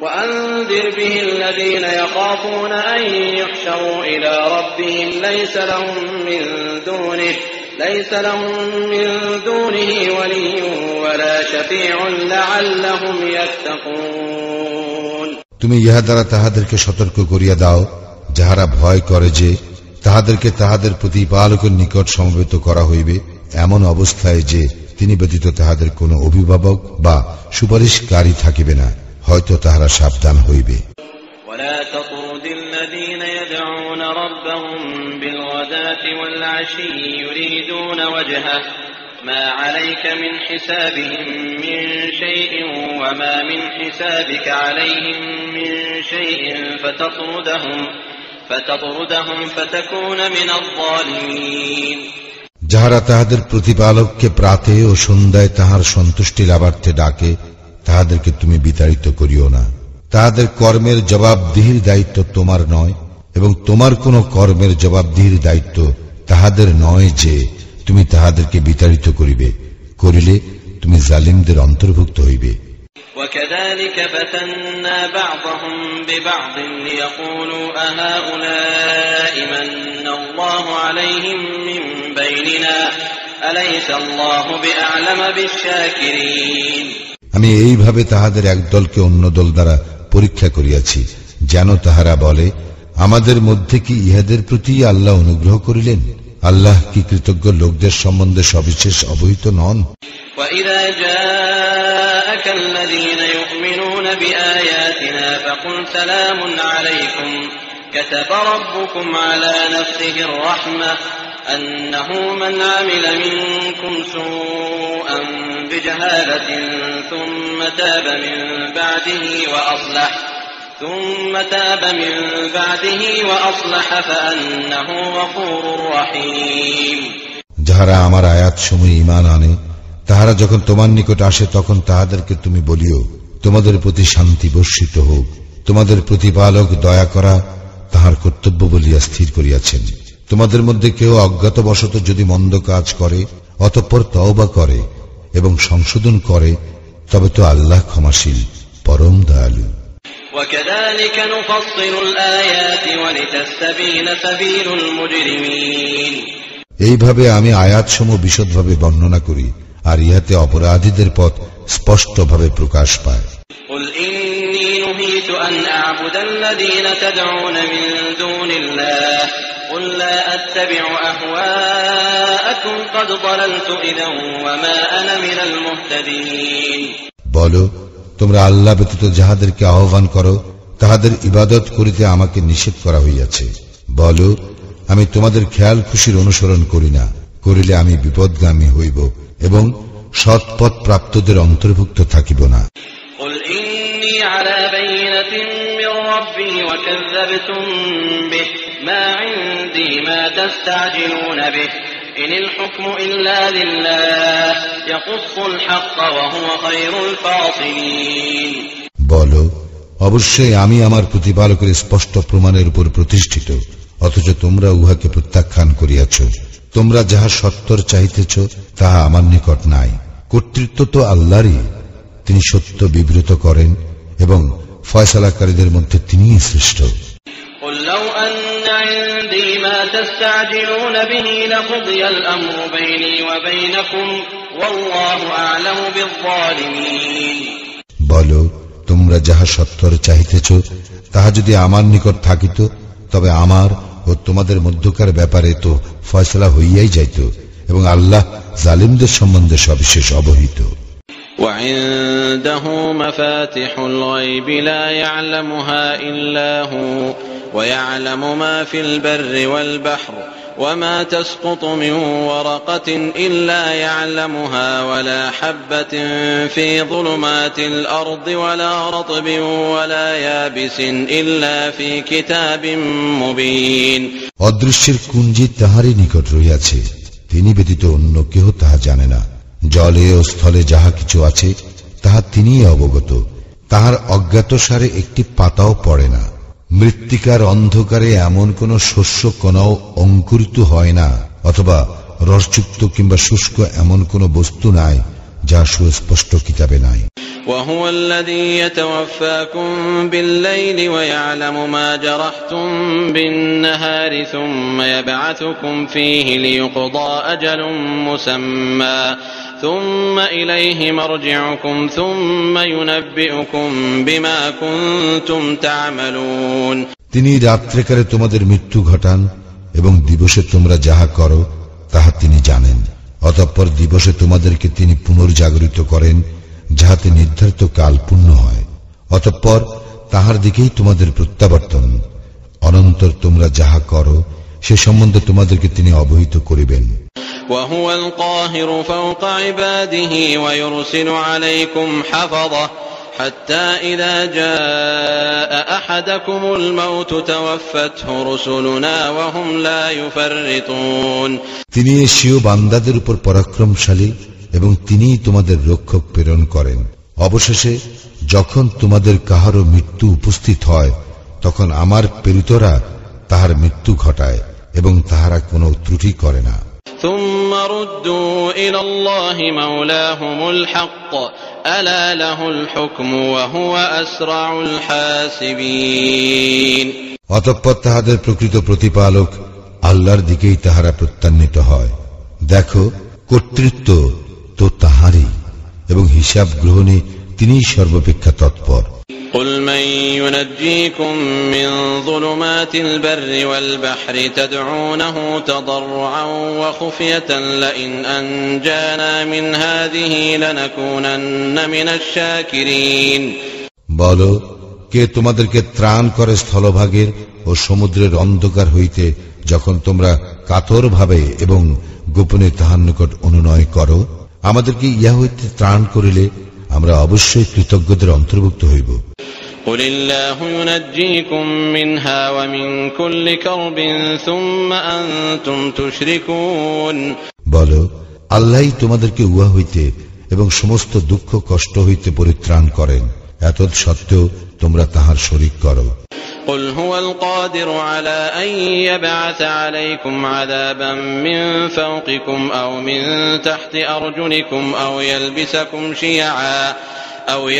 وأنذر به الذين يخافون أن يحشروا إلى ربهم ليس لهم من دونه ولي ولا شفيع لعلهم يتقون। তুমি ইহা দ্বারা তাহাদেরকে সতর্ক করিয়া দাও, যাহারা ভয় করে যে তাহাদেরকে তাহাদের প্রতিপালকের নিকট সমবেত করা হইবে এমন অবস্থায় যে তিনি ব্যতীত তাহাদের কোনো অভিভাবক বা সুপারিশকারী থাকিবে না, হয়তো তাহারা সাবধান হইবে। ولا تطرد الذين يدعون ربهم بالغداة والعشي يريدون وجهه ما عليك من حسابهم من شيء وما من حسابك عليهم من شيء فتطردهم فتكون من الظالمين। যাহারা তাহাদের প্রতিপালককে প্রাতে ও সন্ধ্যায় তাহার সন্তুষ্টি লাভার্থে ডাকে, তাহাদেরকে তুমি বিতাড়িত করিও না। তাহাদের কর্মের জবাবদিহির দায়িত্ব তোমার নয়, এবং তোমার কোন কর্মের জবাবদিহির দায়িত্ব তাহাদের নয় যে তুমি তাহাদেরকে বিতাড়িত করিলে তুমি জালিমদের অন্তর্ভুক্ত হইবে। وكذلك فتنا بعضهم ببعض ليقولوا أهؤلاء من الله عليهم من بيننا أليس الله بأعلم بالشاكرين। আমি এইভাবে তাহাদের এক দলকে অন্য দল দ্বারা পরীক্ষা করিয়াছি, যেন তাহারা বলে, আমাদের মধ্যে কি ইহাদের প্রতি আল্লাহ অনুগ্রহ করিলেন? আল্লাহ কি কৃতজ্ঞ লোকদের সম্বন্ধে সবিশেষ অবহিত নন? وَإِذَا جَاءَكَ الَّذِينَ يُؤْمِنُونَ بِآيَاتِنَا فَقُلْ سَلَامٌ عَلَيْكُمْ كَتَبَ رَبُّكُمْ عَلَى نَفْسِهِ الرَّحْمَةَ أَنَّهُ مَنْ عَمِلَ مِنكُمْ سُوءًا بِجَهَالَةٍ ثُمَّ تَابَ مِنْ بَعْدِهِ وَأَصْلَحَ فَأَنَّهُ غَفُورٌ رَحِيمٌ। যাহারা আমার আয়াতসমূহে ঈমান আনে, তাহারা যখন তোমার নিকট আসে তখন তাহাদেরকে তুমি বলিও, তোমাদের প্রতি শান্তি বর্ষিত হোক। তোমাদের প্রতিপালক দয়া করা তাহার কর্তব্য বলিয়া স্থির করিয়াছেন। তোমাদের মধ্যে কেউ অজ্ঞাতবশত যদি মন্দ কাজ করে, অতঃপর তওবা করে এবং সংশোধন করে, তবে তো আল্লাহ ক্ষমাশীল, পরম দয়ালু। وَكَذَلِكَ نُفَصِّلُ الْآيَاتِ وَلِتَسْتَبِينَ سَبِيلُ الْمُجْرِمِينَ। এইভাবে আমি আয়াতসমূহ বিশদভাবে বর্ণনা করি, আর ইহাতে অপরাধীদের পথ স্পষ্টভাবে প্রকাশ পায়। قُلْ إِنِّي نُهِيتُ أَنْ أَعْبُدَ الَّذِينَ تَدْعُونَ مِن دُونِ اللَّهِ قُل لَّا أَتَّبِعُ أَهْوَاءَكُمْ قَدْ ضَلَلْتُ إِذًا وَمَا أَنَا مِنَ الْمُهْتَدِينَ। বলো, তোমরা আল্লাহ ব্যতীত যাহাদেরকে আহ্বান করো তাহাদের ইবাদত করিতে আমাকে নিষেধ করা হইয়াছে। বলো, আমি তোমাদের খেয়াল খুশির অনুসরণ করি না, করিলে আমি বিপদগামী হইব এবং সৎপথ প্রাপ্তদের অন্তর্ভুক্ত থাকিব না। বলো, অবশ্যই আমি আমার প্রতিপালকের স্পষ্ট প্রমাণের উপর প্রতিষ্ঠিত, অথচ তোমরা উহাকে প্রত্যাখ্যান করিয়াছ। তোমরা যাহা সত্তর চাহিতেছ তাহা আমার নিকট নাই। কর্তৃত্ব তো আল্লাহরই, তিনি সত্য বিব্রত করেন এবং ফয়সালাকারীদের মধ্যে তিনিই শ্রেষ্ঠ। বলো, তোমরা যাহা সত্তর চাহিতেছ তাহা যদি আমার নিকট থাকিত, তবে আমার ও তোমাদের মধ্যকার ব্যাপারে তো ফয়সালা হইয়াই যাইত, এবং আল্লাহ জালিমদের সম্বন্ধে সবিশেষ অবহিত। وعنده مفاتح الغيب لا يعلمها إلا هو ويعلم ما في البر والبحر وما تسقط من ورقة إلا يعلمها ولا حبة في ظلمات الأرض ولا رطب ولا يابس إلا في كتاب مبين। অদৃশ্যের কুঞ্জি তাহারই নিকট রহিয়াছে, তিনি ব্যতীত অন্য কেহ তাহা জানে না। জলে ও স্থলে যাহা কিছু আছে তাহা তিনিই অবগত, তাহার অজ্ঞাতসারে একটি পাতাও পড়ে না। মৃত্তিকার অন্ধকারে এমন কোন শস্য কণাও অঙ্কুরিত হয় না, অথবা রসযুক্ত কিংবা শুষ্ক এমন কোন বস্তু নাই যা সুস্পষ্ট কিতাবে নাই। وهو الذي يتوفاكم بالليل ويعلم ما جرحتم بالنهار ثم يبعثكم فيه ليقضى أجل مسمى ثم إليه مرجعكم ثم ينبئكم بما كنتم تعملون। তিনি রাত্রিকালে তোমাদের মৃত্যু ঘটান এবং দিবসে তোমরা যাহা করো তাহা তিনি জানেন। অতঃপর দিবসে তোমাদেরকে তিনি পুনর্জাগরিত করেন, যাহাতে নির্ধারিত কাল পূর্ণ হয়। অতঃপর তাহার দিকেই তোমাদের প্রত্যাবর্তন। অনন্তর তোমরা যাহা করো সে সম্বন্ধে তোমাদেরকে তিনি অবহিত করিবেন। وهو القاهر فوق عباده ويرسل عليكم حفظة حتى إذا جاء أحدكم الموت توفته رسلنا وهم لا يفرطون। তিনি এশীয় বান্দাদের উপর পরাক্রমশালী এবং তিনিই তোমাদের রক্ষক প্রেরণ করেন। অবশেষে যখন তোমাদের কাহারও মৃত্যু উপস্থিত হয় তখন আমার প্রেরিতরা তাহার মৃত্যু ঘটায় এবং তাহারা কোনো ত্রুটি করে না। ثم ردوا إلى الله مولاهم الحق ألا له الحكم وهو أسرع الحاسبين। অতঃপর তাহাদের প্রকৃত প্রতিপালক আল্লাহর দিকেই তাহারা প্রত্যান্বিত হয়। দেখো, কর্তৃত্ব তো তাহারই এবং হিসাব গ্রহণে তিনিই সর্বাপেক্ষা তৎপর। قل من ينجيكم من ظلمات البر والبحر تدعونه تضرعا وخفية لئن أنجانا من هذه لنكونن من الشاكرين। বলো, কে তোমাদেরকে ত্রাণ করে স্থলভাগের ও সমুদ্রের অন্ধকার হইতে যখন তোমরা কাতর ভাবে এবং গোপনে তাহার নিকট অনুনয় করো? আমাদেরকে ইহা হইতে ত্রাণ করিলে আমরা অবশ্যই কৃতজ্ঞদের অন্তর্ভুক্ত হইব। قل الله ينجيكم منها ومن كل كرب ثم أنتم تشركون। বলো, আল্লাহই তোমাদেরকে উহা হইতে এবং সমস্ত দুঃখ কষ্ট হইতে পরিত্রাণ করেন, এতদ সত্ত্বেও তোমরা তাহার শরীক করো। قل هو القادر على أن يبعث عليكم عذابا من فوقكم أو من تحت أرجلكم أو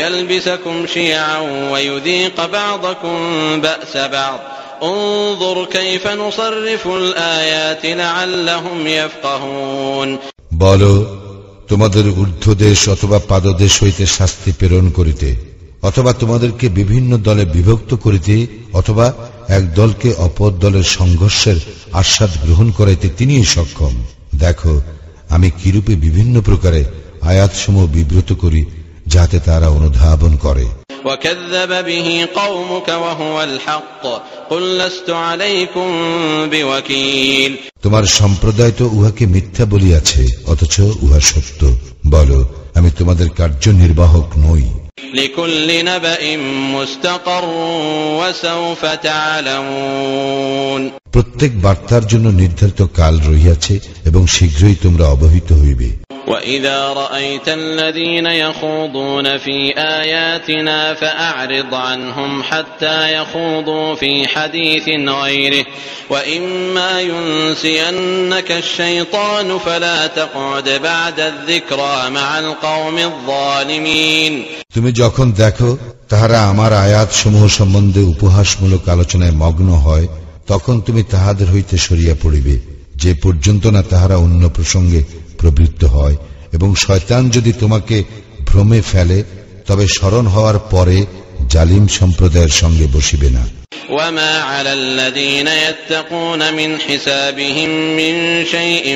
يلبسكم شيعا ويذيق بعضكم بأس بعض انظر كيف نصرف الآيات لعلهم يفقهون। বলো, তোমাদের ঊর্ধ্বদেশ অথবা পাদদেশ হইতে শাস্তি প্রেরণ করিতে, অথবা তোমাদেরকে বিভিন্ন দলে বিভক্ত করিতে, অথবা এক দলকে অপর দলের সংঘর্ষের আস্বাদ গ্রহণ করাইতে তিনিই সক্ষম। দেখো আমি কিরূপে বিভিন্ন প্রকারে আয়াতসমূহ বিব্রত করি, যাতে তারা অনুধাবন করে। وكذب به قومك وهو الحق قل لست عليكم بوكيل তোমার সম্প্রদায় তো উহাকে মিথ্যা বলিয়াছে, অথচ উহা সত্য। বলো, আমি তোমাদের কার্যনির্বাহক নই। لكل نبأ مستقر وسوف تعلمون প্রত্যেক বার্তার জন্য নির্ধারিত কাল রহিয়াছে এবং শীঘ্রই তোমরা অবহিত হইবে। وإذا رأيت الذين يخوضون في آياتنا فأعرض عنهم حتى يخوضوا في حديث غيره وإما ينسينك الشيطان فلا تقعد بعد الذكرى مع القوم الظالمين তুমি যখন দেখো তাহারা আমার আয়াত সমূহ সম্বন্ধে উপহাসমূলক আলোচনায় মগ্ন হয়, তখন তুমি তাহাদের হইতে সরিয়া পড়িবে, যে পর্যন্ত না তাহারা অন্য প্রসঙ্গে প্রবৃত্ত হয়। এবং শয়তান যদি তোমাকে ভ্রমে ফেলে, তবে স্মরণ হওয়ার পরে জালিম সম্প্রদায়ের সঙ্গে বসিবে না। وما على الذين يتقون من حسابهم من شيء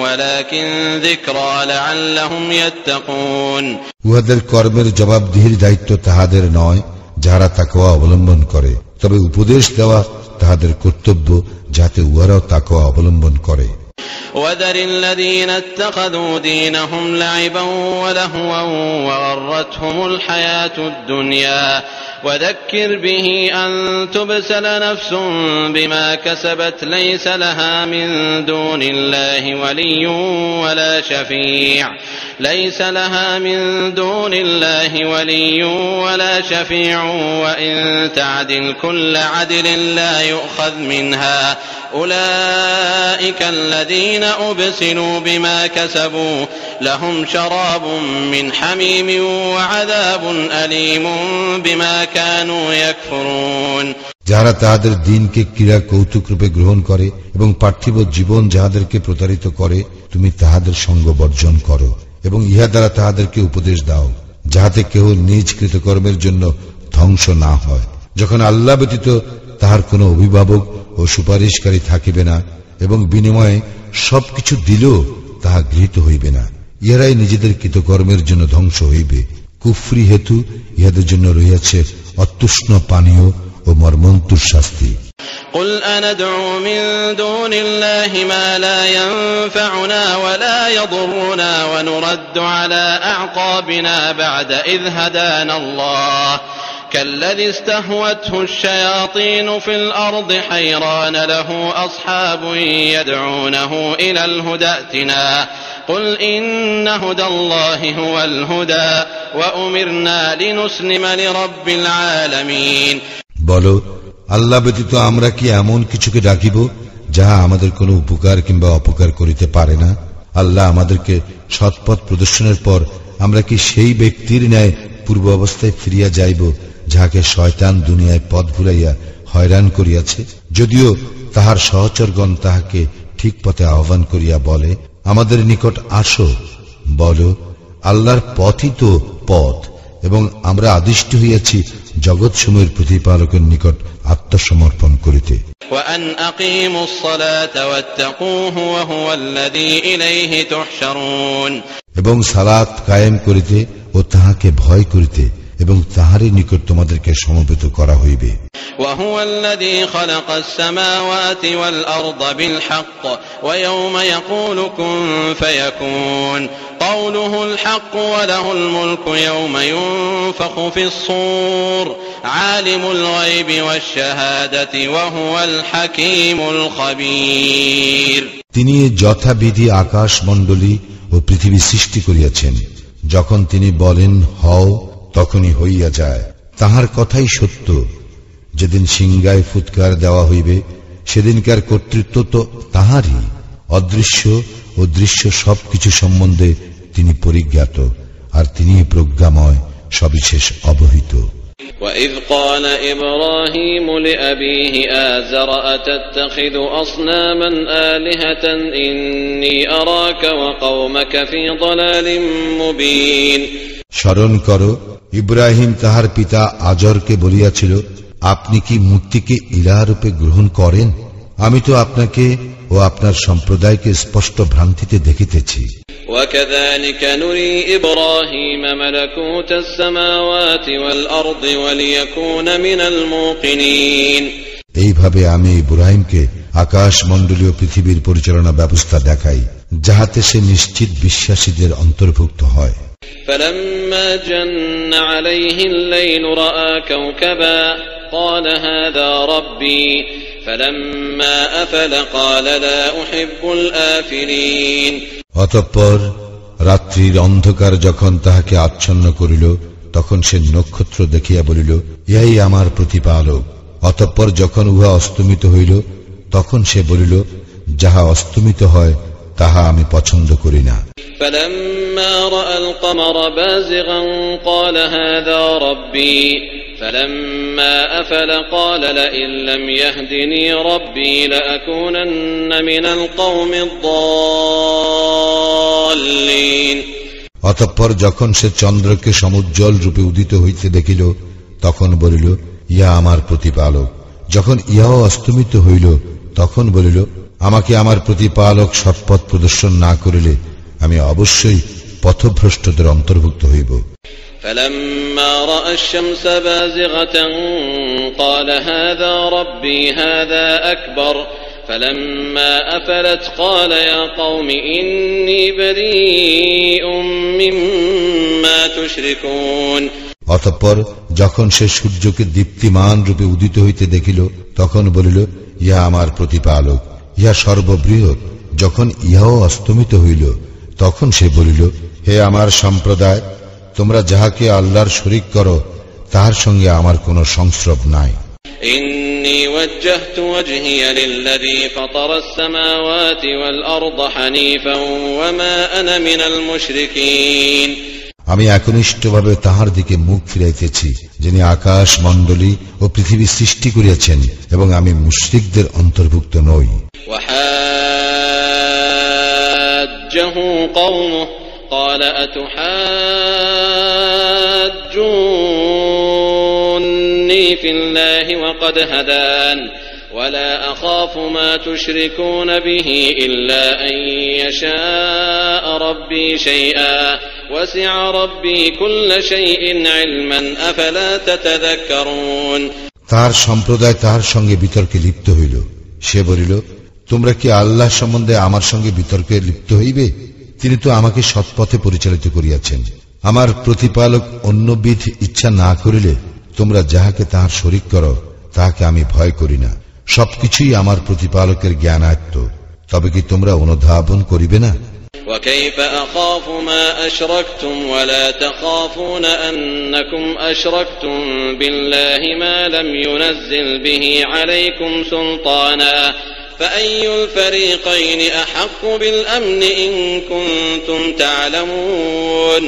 ولكن ذكرى لعلهم يتقون উহাদের কর্মের জবাবদিহির দায়িত্ব তাহাদের নয়, যারা তাকওয়া অবলম্বন করে, তবে উপদেশ দেওয়া তাহাদের কর্তব্য, যাতে উহারাও তাকওয়া অবলম্বন করে। وذر الذين اتخذوا دينهم لعبا ولهوا وغرتهم الحياة الدنيا وذكر به أن تبسل نفس بما كسبت ليس لها من دون الله ولي ولا شفيع وإن تعدل كل عدل لا يؤخذ منها أولئك الذين أبسلوا بما كسبوا لهم شراب من حميم وعذاب أليم بما كانوا يكفرون যারা তাহাদের দিনকে ক্রীড়া কৌতুক রূপে গ্রহণ করে এবং পার্থিব জীবন যাহাদেরকে প্রতারিত করে, তুমি তাহাদের সঙ্গ বর্জন করো এবং ইহা দ্বারা তাহাদেরকে উপদেশ দাও, যাহাতে কেহ নিজ কৃতকর্মের জন্য ধ্বংস না হয়। যখন আল্লাহ ব্যতীত তাহার কোন অভিভাবক ও সুপারিশকারী থাকিবে না এবং বিনিময়ে সবকিছু দিলেও তাহা গৃহীত হইবে না, ইহারাই নিজেদের কৃতকর্মের জন্য ধ্বংস হইবে। কুফরি হেতু ইহাদের জন্য রহিয়াছে অতুষ্ণ পানীয় ও মর্মন্তুর শাস্তি। قل أندعو من دون الله ما لا ينفعنا ولا يضرنا ونرد على أعقابنا بعد إذ هدانا الله كالذي استهوته الشياطين في الأرض حيران له أصحاب يدعونه إلى الهدى ائتنا قل إن هدى الله هو الهدى وأمرنا لنسلم لرب العالمين বলো, আল্লাহ ব্যতীত আমরা কি এমন কিছুকে ডাকিব যাহা আমাদের কোনো উপকার কিংবা অপকার করিতে পারে না? আল্লাহ আমাদেরকে সৎপথ প্রদর্শনের পর আমরা কি সেই ব্যক্তির ন্যায় পূর্ব অবস্থায় ফিরিয়া যাইব, যাহাকে শয়তান দুনিয়ায় পথ ভুলাইয়া হয়রান করিয়াছে? যদিও তাহার সহচরগণ তাহাকে ঠিক পথে আহ্বান করিয়া বলে, আমাদের নিকট আসো। বলো, আল্লাহর পথই তো পথ, এবং আমরা আদিষ্ট হইয়াছি জগৎসমূহের প্রতিপালকের নিকট আত্মসমর্পণ করিতে। وأن أقيموا الصلاة واتقوه وهو الذي إليه تحشرون এবং সালাত কায়েম করিতে ও তাহাকে ভয় করিতে এবং তাহারই নিকট তোমাদেরকে সমবেত করা হইবে। وهو الذي خلق السماوات والأرض بالحق ويوم يقول كن فيكون قوله الحق وله الملك يوم ينفخ في الصور عالم الغيب والشهادة وهو الحكيم الخبير তিনি যথাবিধি আকাশ মণ্ডলী ও পৃথিবী সৃষ্টি করিয়াছেন। যখন তিনি বলেন হও, তখনই হইয়া যায়। তাহার কথাই সত্য। যেদিন সিংহায় ফুৎকার দেওয়া হইবে, সেদিনকার কর্তৃত্ব তো তাহারই। অদৃশ্য ও দৃশ্য সবকিছু সম্বন্ধে তিনি পরিজ্ঞাত, আর তিনি প্রজ্ঞাময়, সবিশেষ অবহিত। وَإِذْ قَالَ إِبْرَاهِيمُ لِأَبِيهِ آزَرَ أَتَتَّخِذُ أَصْنَامًا آلِهَةً إِنِّي أَرَاكَ وَقَوْمَكَ فِي ضَلَالٍ مُبِينٍ স্মরণ করো, ইব্রাহিম তাহার পিতা আজরকে বলিয়াছিল, আপনি কি মূর্তিকে ইলাহরূপে গ্রহণ করেন? আমি তো আপনাকে ও আপনার সম্প্রদায়কে স্পষ্ট ভ্রান্তিতে দেখিতেছি। وكذلك نري إبراهيم ملكوت السماوات والأرض وليكون من الموقنين এইভাবে আমি ইব্রাহিমকে আকাশ মণ্ডলীয় পৃথিবীর পরিচালনা ব্যবস্থা দেখাই, যাহাতে সে নিশ্চিত বিশ্বাসীদের অন্তর্ভুক্ত হয়। فلما جن عليه الليل رأى كوكبا قال هذا ربي فلما أفل قال لا أحب الآفلين অতঃপর রাত্রির অন্ধকার যখন তাহাকে আচ্ছন্ন করিল, তখন সে নক্ষত্র দেখিয়া বলিল, ইহাই আমার প্রতিপালক। অতঃপর যখন উহা অস্তমিত হইল, তখন সে বলিল, যাহা অস্তমিত হয় তাহা আমি পছন্দ করি না। فلما رأى القمر بازغا قال هذا ربي فلما أفل قال لئن لم يهدني ربي لأكونن من القوم الضالين অতঃপর যখন সে চন্দ্রকে সমুজ্জ্বল রূপে উদিত হইতে দেখিল, তখন বলিল, ইহা আমার প্রতিপালক। যখন ইহাও অস্তমিত হইল, তখন বলিল, আমাকে আমার প্রতিপালক সৎপথ প্রদর্শন না করিলে আমি অবশ্যই পথভ্রষ্টদের অন্তর্ভুক্ত হইব। فلما رأى الشمس بازغة قال هذا ربي هذا أكبر فلما أفلت قال يا قوم إني بريء مما تشركون অতঃপর যখন সে সূর্যকে দীপ্তিমান রূপে উদিত হইতে দেখিল, তখন বলিল, ইহা আমার প্রতিপালক, ইহা সর্ববৃহৎ। যখন ইহাও অস্তমিত হইল, তখন সে বলিল, হে আমার সম্প্রদায়, তোমরা যাহাকে আল্লাহর শরীক করো তাহার সঙ্গে আমার কোনো সংস্রব নাই। إني وجهت وجهي للذي فطر السماوات والأرض حنيفا وما أنا من المشركين আমি একনিষ্ঠভাবে তাহার দিকে মুখ ফিরাইতেছি, যিনি আকাশ মণ্ডলী ও পৃথিবী সৃষ্টি করিয়াছেন, এবং আমি মুশরিকদের অন্তর্ভুক্ত নই। وحاجه قومه قال أتحاجوني في الله وقد هدان ولا أخاف ما تشركون به إلا أن يشاء ربي شيئا وسع ربي كل شيء علما أفلا تتذكرون তার সম্প্রদায় তাহার সঙ্গে বিতর্কে লিপ্ত হইল। সে বলিল, তোমরা কি আল্লাহ সম্বন্ধে আমার সঙ্গে বিতর্কে লিপ্ত হইবে? তিনি তো আমাকে সৎপথে পরিচালিত করিয়াছেন। আমার প্রতিপালক অন্যবিধ ইচ্ছা না করিলে তোমরা যাহাকে তাহার শরীক করো তাহাকে আমি ভয় করি না। সবকিছুই আমার প্রতিপালকের জ্ঞানায়ত্ত। তবে কি তোমরা অনুধাবন করিবে না? وكيف أخاف ما أشركتم ولا تخافون أنكم أشركتم بالله ما لم ينزل به عليكم سلطانا فأي الفريقين أحق بالأمن إن كنتم تعلمون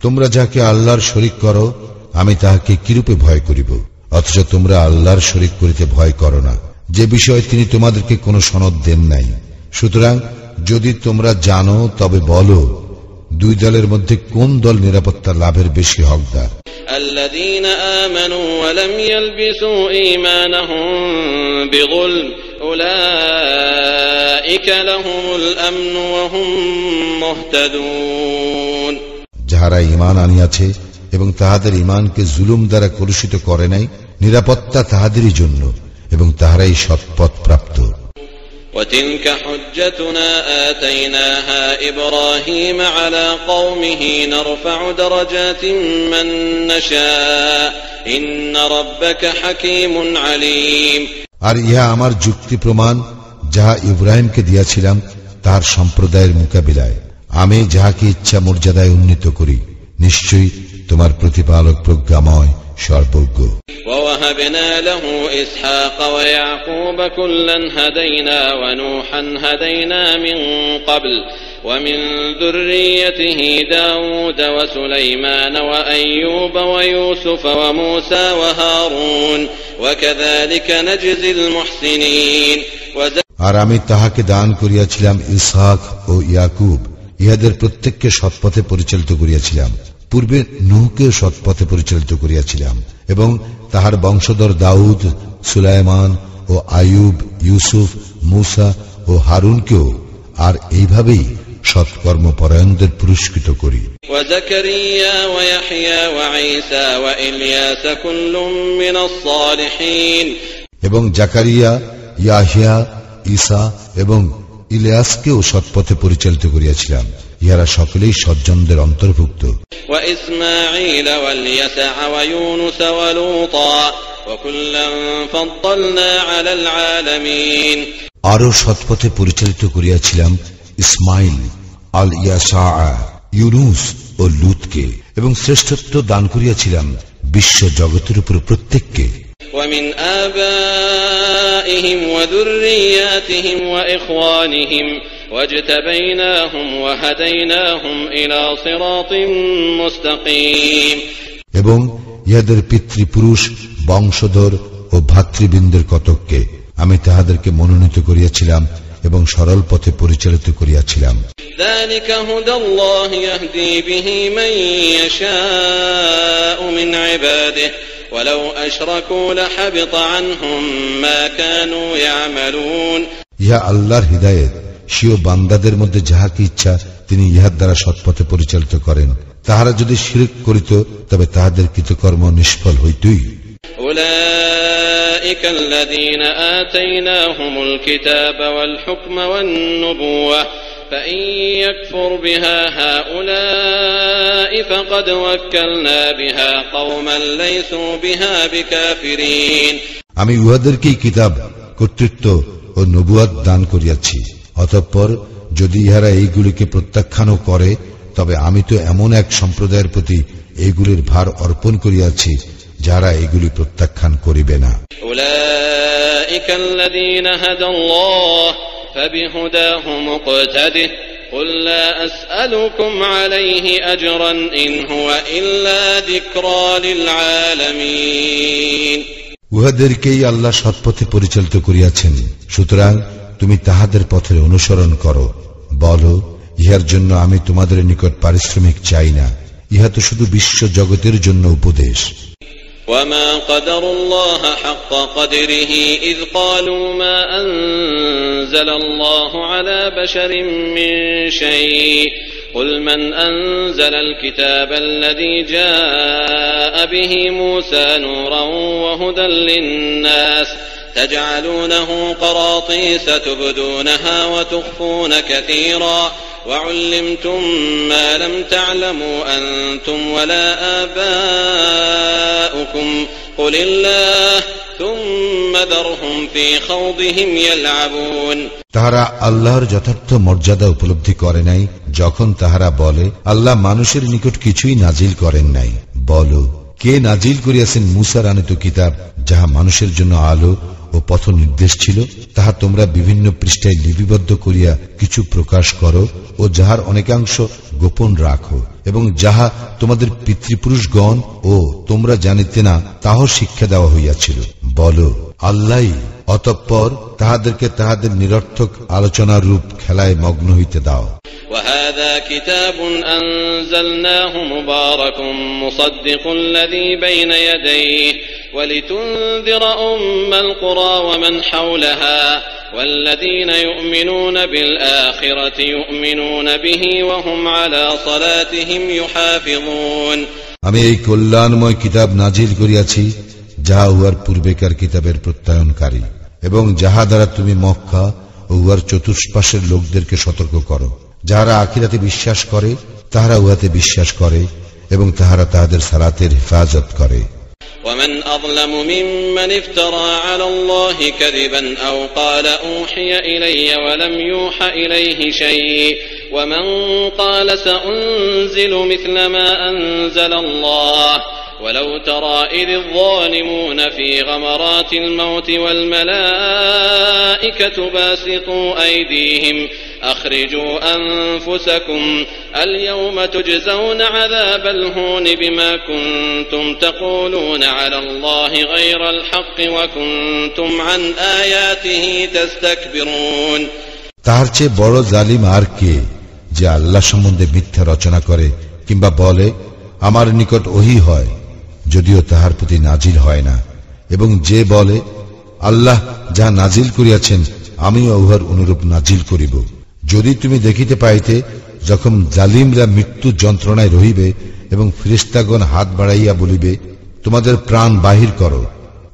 তোমরা যাকে আল্লাহর শরীক করো আমি তাহাকে কিরূপে ভয় করিব, অথচ তোমরা আল্লাহর শরীক করিতে ভয় করো না, যে বিষয়ে তিনি তোমাদেরকে কোনো সনদ দেন নাই। সুতরাং যদি তোমরা জানো তবে বলো, দুই দলের মধ্যে কোন দল নিরাপত্তা লাভের বেশি হকদার? الذين آمنوا ولم يلبسوا إيمانهم بظلم أولئك لهم الأمن وهم مهتدون যাহারা ঈমান আনিয়াছে এবং তাহাদের ঈমানকে জুলুম দ্বারা কলুষিত করে নাই, নিরাপত্তা তাহাদেরই জন্য এবং তাহারাই সৎপথ প্রাপ্ত। وتلك حجتنا آتيناها إبراهيم على قومه نرفع درجات من نشاء إن ربك حكيم عليم আর ইহা আমার যুক্তি প্রমাণ, যাহা ইব্রাহিমকে দিয়াছিলাম তাহার সম্প্রদায়ের মোকাবিলায়। আমি যাহাকে ইচ্ছা মর্যাদায় উন্নীত করি, নিশ্চয়ই তোমার প্রতিপালক প্রজ্ঞাময়, সর্বজ্ঞ। ووهبنا له إسحاق ويعقوب كلا هدينا ونوحا هدينا من قبل ومن ذريته داود وسليمان وأيوب ويوسف وموسى وهارون وكذلك نجزي المحسنين আর আমি তাহাকে দান করিয়াছিলাম ইসহাক ও ইয়াকুব, ইহাদের প্রত্যেককে সৎপথে পরিচালিত করিয়াছিলাম। পূর্বে নূহকে সৎপথে পরিচালিত করিয়াছিলাম এবং তাহার বংশধর দাউদ, সুলাইমান ও আইয়ুব, ইউসুফ, মূসা ও হারুনকেও। আর এইভাবেই সৎকর্মপরায়ণদের পুরস্কৃত করি। وزكريا ويحيى وعيسى وإلياس كل من الصالحين এবং জাকারিয়া, ইয়াহিয়া, ঈসা এবং ইলিয়াসকেও সৎপথে পরিচালিত করিয়াছিলাম, ইহারা সকলেই সজ্জনদের অন্তর্ভুক্ত। وإسماعيل واليسع ويونس ولوطا وكلا فضلنا على العالمين আরো সৎপথে পরিচালিত করিয়াছিলাম ইসমাইল, আল ইয়াসা, ইউনুস ও লুতকে, এবং শ্রেষ্ঠত্ব দান করিয়াছিলাম বিশ্ব জগতের উপর প্রত্যেককে। ومن آبائهم وذرياتهم وإخوانهم واجتبيناهم وهديناهم إلى صراط مستقيم এবং ইহাদের পিতৃপুরুষ, বংশধর ও ভাতৃবৃন্দের কতককে আমি তাহাদেরকে মনোনীত করিয়াছিলাম এবং সরল পথে পরিচালিত করিয়াছিলাম। ذلك هدى الله يهدي به من يشاء من عباده ولو أشركوا لحبط عنهم ما كانوا يعملون ইহা আল্লাহর হিদায়াত, স্বীয় বান্দাদের মধ্যে যাহাকে ইচ্ছা তিনি ইহার দ্বারা সৎপথে পরিচালিত করেন। তাহারা যদি শিরক করিত তবে তাহাদের কৃতকর্ম নিষ্ফল হইতই। أولئك الذين آتيناهم الكتاب والحكم والنبوة فإن يكفر بها هؤلاء فقد وكلنا بها قوما ليسوا بها بكافرين আমি উহাদেরকেই কিতাব, কর্তৃত্ব ও নবুয়ত দান করিয়াছি। অতঃপর যদি ইহারা এইগুলিকে প্রত্যাখ্যানও করে তবে আমি তো এমন এক সম্প্রদায়ের প্রতি এইগুলির ভার অর্পণ করিয়াছি যারা এগুলি প্রত্যাখ্যান করিবে না। أولئك الذين هدى الله فبهداه مقتده قل لا أسألكم عليه أجرا إن هو إلا ذكرى للعالمين উহাদেরকেই আল্লাহ সৎপথে পরিচালিত করিয়াছেন, সুতরাং তুমি তাহাদের পথের অনুসরণ করো। বলো, ইহার জন্য আমি তোমাদের নিকট পারিশ্রমিক চাই না, ইহা তো শুধু বিশ্ব জগতের জন্য উপদেশ। وما قدر الله حق قدره إذ قالوا ما أنزل الله على بشر من شيء قل من أنزل الكتاب الذي جاء به موسى نورا وهدى للناس تجعلونه قراطيس تبدونها وتخفون كثيرا وعلمتم ما لم تعلموا أنتم ولا آباؤكم قل الله ثم ذرهم في خوضهم يلعبون তাহারা আল্লাহর যথার্থ মর্যাদা উপলব্ধি করে নাই যখন তাহারা বলে আল্লাহ মানুষের নিকট কিছুই নাজিল করেন নাই। বলো, কে নাজিল করিয়াছেন মুসার আনিত কিতাব, যাহা মানুষের জন্য আলো ও পথ নির্দেশ ছিল? তাহা তোমরা বিভিন্ন পৃষ্ঠায় লিপিবদ্ধ করিয়া কিছু প্রকাশ করো ও যাহার অনেকাংশ গোপন রাখো, এবং যাহা তোমাদের পিতৃপুরুষগণ ও তোমরা জানিতে না তাহাও শিক্ষা দেওয়া হইয়াছিল। বলো, আল্লাহ। অতঃপর তাহাদেরকে তাহাদের নিরর্থক আলোচনার রূপ খেলায় মগ্ন হইতে দাও। وهذا كتاب أنزلناه مبارك مصدق الذي بين يديه ولتنذر أم القرى ومن حولها والذين يؤمنون بالآخرة يؤمنون به وهم على صلاتهم يحافظون আমি এই কল্যাণময় কিতাব নাজিল করিয়াছি যাহা উহার পূর্বেকার কিতাবের প্রত্যয়নকারী, এবং যাহা দ্বারা তুমি মক্কা ও উহার চতুষ্পাশের লোকদেরকে সতর্ক করো। যাহারা আখিরাতে বিশ্বাস করে তাহারা উহাতে বিশ্বাস করে এবং তাহারা তাহাদের সালাতের হেফাজত করে। ومن أظلم ممن افترى على الله كذبا أو قال أوحي إلي ولم يوحى إليه شيء ومن قال سأنزل مثل ما أنزل الله ولو ترى إذ الظالمون في غمرات الموت والملائكة باسطوا أيديهم أخرجوا أنفسكم اليوم تجزون عذاب الهون بما كنتم تقولون على الله غير الحق وكنتم عن آياته تستكبرون তাহার চেয়ে বড় জালিম আর কে, যে আল্লাহ সম্বন্ধে মিথ্যা রচনা করে কিংবা বলে আমার নিকট ওহী হয় যদিও তাহার প্রতি নাজিল হয় না, এবং যে বলে আল্লাহ যাহা নাজিল করিয়াছেন আমিও উহার অনুরূপ নাজিল করিব, যদি তুমি দেখিতে পাইতে যখন জালিমরা মৃত্যু যন্ত্রণায় রহিবে এবং ফেরেশতাগণ হাত বাড়াইয়া বলিবে, তোমাদের প্রাণ বাহির করো,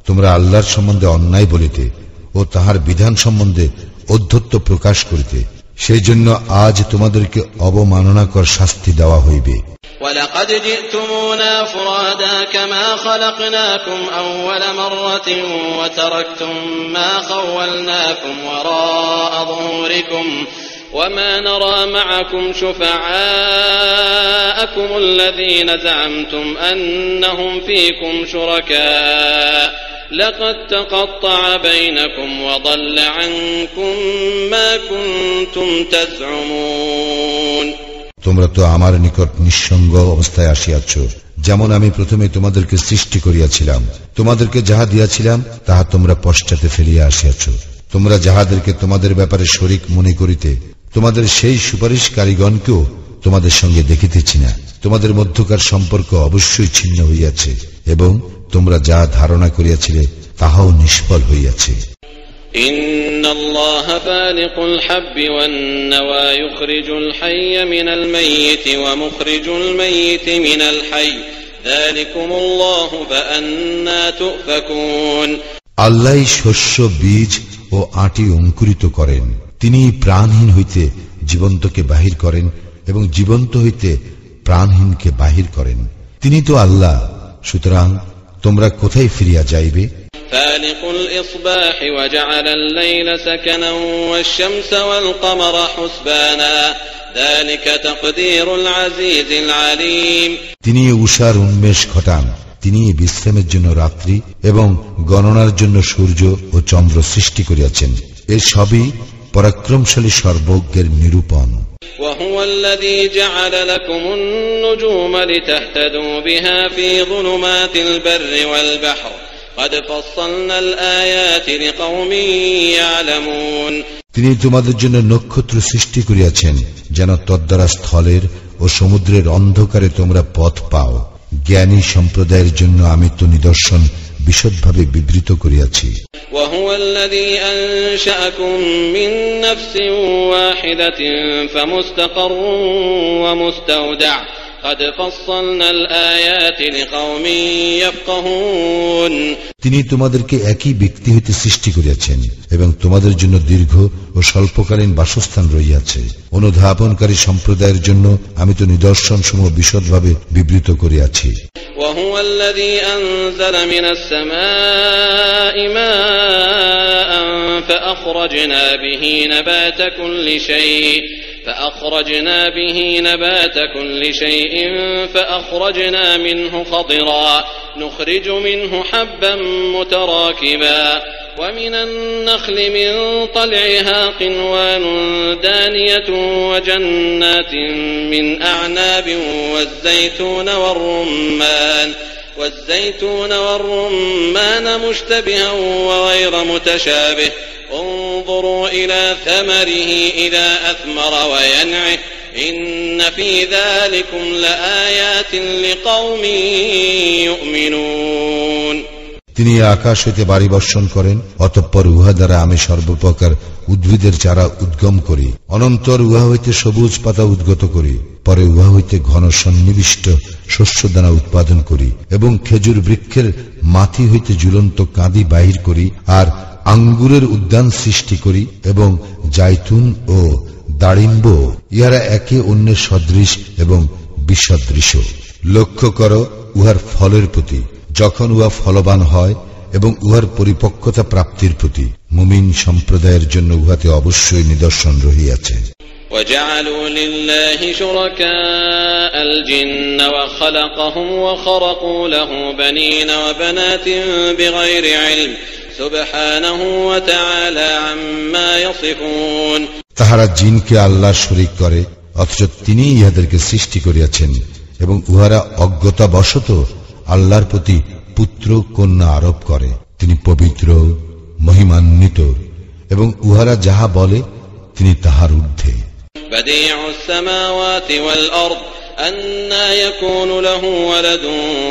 তোমরা আল্লাহর সম্বন্ধে অন্যায় বলিতে ও তাহার বিধান সম্বন্ধে ঔদ্ধত্য প্রকাশ করিতে, সেই জন্য আজ তোমাদেরকে অবমাননাকর শাস্তি দেওয়া হইবে। وَلَقَدْ جِئْتُمُونَا فُرَادَى كَمَا خَلَقْنَاكُمْ أَوَّلَ مَرَّةٍ وَتَرَكْتُم مَّا خَوَّلْنَاكُمْ وَرَاءَ ظُهُورِكُمْ وَمَا نَرَىٰ مَعَكُمْ شُفَعَاءَكُمُ الَّذِينَ زَعَمْتُمْ أَنَّهُمْ فِيكُمْ شُرَكَاءُ لَقَدْ تَقَطَّعَ بَيْنَكُمْ وَضَلَّ عَنكُم مَّا كُنتُمْ تَزْعُمُونَ। তোমরা তো আমার নিকট নিঃসঙ্গ অবস্থায় আসিয়াছ, যেমন আমি প্রথমে তোমাদেরকে সৃষ্টি করিয়াছিলাম। তোমাদেরকে যাহা দিয়াছিলাম তাহা তোমরা পশ্চাতে ফেলিয়া আসিয়াছ। তোমরা যাহাদেরকে তোমাদের ব্যাপারে শরীক মনে করিতে, তোমাদের সেই সুপারিশকারীগণকেও তোমাদের সঙ্গে দেখিতেছি না। তোমাদের মধ্যকার সম্পর্ক অবশ্যই ছিন্ন হইয়াছে এবং তোমরা যা ধারণা করিয়াছিলে তাহাও নিষ্ফল হইয়াছে। ইন্নাল্লাহা ফালিকুল হাব্বি ওয়ান নাওয়া ইউখরিজুল হাইয়্যা মিনাল মাইয়িতি ওয়া মুখরিজুল মাইয়িতি মিনাল হাইয়্য যালিকুমুল্লাহু ফাআন্না তুফাকুন। আল্লাহই শস্য, বীজ ও আটি অঙ্কুরিত করেন। তিনি প্রাণহীন হইতে জীবন্তকে বাহির করেন এবং জীবন্ত হইতে প্রাণহীনকে বাহির করেন। তিনি তো আল্লাহ, সুতরাং তোমরা কোথায় ফিরিয়া যাইবে? ফালিকুল ইসবাহি ওয়া জাআলাল লাইলা সাকানান ওয়াশ-শামসা ওয়াল কমারা হুসবানা যালিকা তাকদীরুল আজিজিল আলীম। তিনি উষার উন্মেষ ঘটান, তিনি বিশ্রামের জন্য রাত্রি এবং গণনার জন্য সূর্য ও চন্দ্র সৃষ্টি করিয়াছেন। এর সবই পরাক্রমশালী সর্বজ্ঞের নিরূপণ। وهو الذي جعل لكم النجوم لتهتدوا بها في ظلمات البر والبحر قد فصلنا الآيات لقوم يعلمون। তিনি তোমাদের জন্য নক্ষত্র সৃষ্টি করিয়াছেন যেন তদ্বারা স্থলের ও সমুদ্রের অন্ধকারে তোমরা পথ পাও। জ্ঞানী সম্প্রদায়ের জন্য আমি তো নিদর্শন বিশদভাবে বিবৃত করিয়াছি। وهو الذي أنشأكم من نفس واحدة فمستقر ومستودع قد فصلنا الآيات لقوم يفقهون। তিনি তোমাদেরকে একই ব্যক্তি হইতে সৃষ্টি করিয়াছেন এবং তোমাদের জন্য দীর্ঘ ও স্বল্পকালীন বাসস্থান রহিয়াছে। অনুধাবনকারী সম্প্রদায়ের জন্য আমি তো নিদর্শন সমূহ বিশদভাবে বিবৃত করিয়াছি। وهو الذي أنزل من السماء ماء فأخرجنا به نبات كل شيء فأخرجنا منه خضرا نخرج منه حبا متراكبا ومن النخل من طلعها قنوان دانية وجنات من أعناب والزيتون والرمان مشتبها وغير متشابه انظروا إلى ثمره إذا أثمر وينعه إن في ذلكم لآيات لقوم يؤمنون। তিনি আকাশ হইতে বাড়ি বর্ষণ করেন, অতঃপর উহা দ্বারা আমি সর্বপ্রকার উদ্ভিদের চারা উদ্গম করি। অনন্তর উহা হইতে সবুজ পাতা উদ্গত করি। পরে উহা হইতে ঘন সন্নিবিষ্ট শস্যদানা উৎপাদন করি এবং খেজুর বৃক্ষের মাথি হইতে ঝুলন্ত কাঁদি বাহির করি, আর আঙ্গুরের উদ্যান সৃষ্টি করি এবং জাইতুন ও দাড়িম্ব, ইহারা একে অন্যের সদৃশ এবং বিসদৃশ। লক্ষ্য করো উহার ফলের প্রতি, যখন উহা ফলবান হয়, এবং উহার পরিপক্কতা প্রাপ্তির প্রতি। মুমিন সম্প্রদায়ের জন্য উহাতে অবশ্যই নিদর্শন রহিয়াছে। وجعلوا لله شركاء الجن وخلقهم وخرقوا له بنين وبنات بغير علم سبحانه وتعالى عما يصفون। তাহারা জিনকে আল্লাহর শরীক করে, অথচ তিনি ইহাদেরকে সৃষ্টি করিয়াছেন এবং উহারা অজ্ঞতাবশত আল্লাহর প্রতি পুত্র কন্যা আরোপ করে। তিনি পবিত্র, মহিমান্বিত এবং উহারা যাহা বলে তিনি তাহার ঊর্ধ্বে। بديع السماوات والأرض أنى يكون له ولد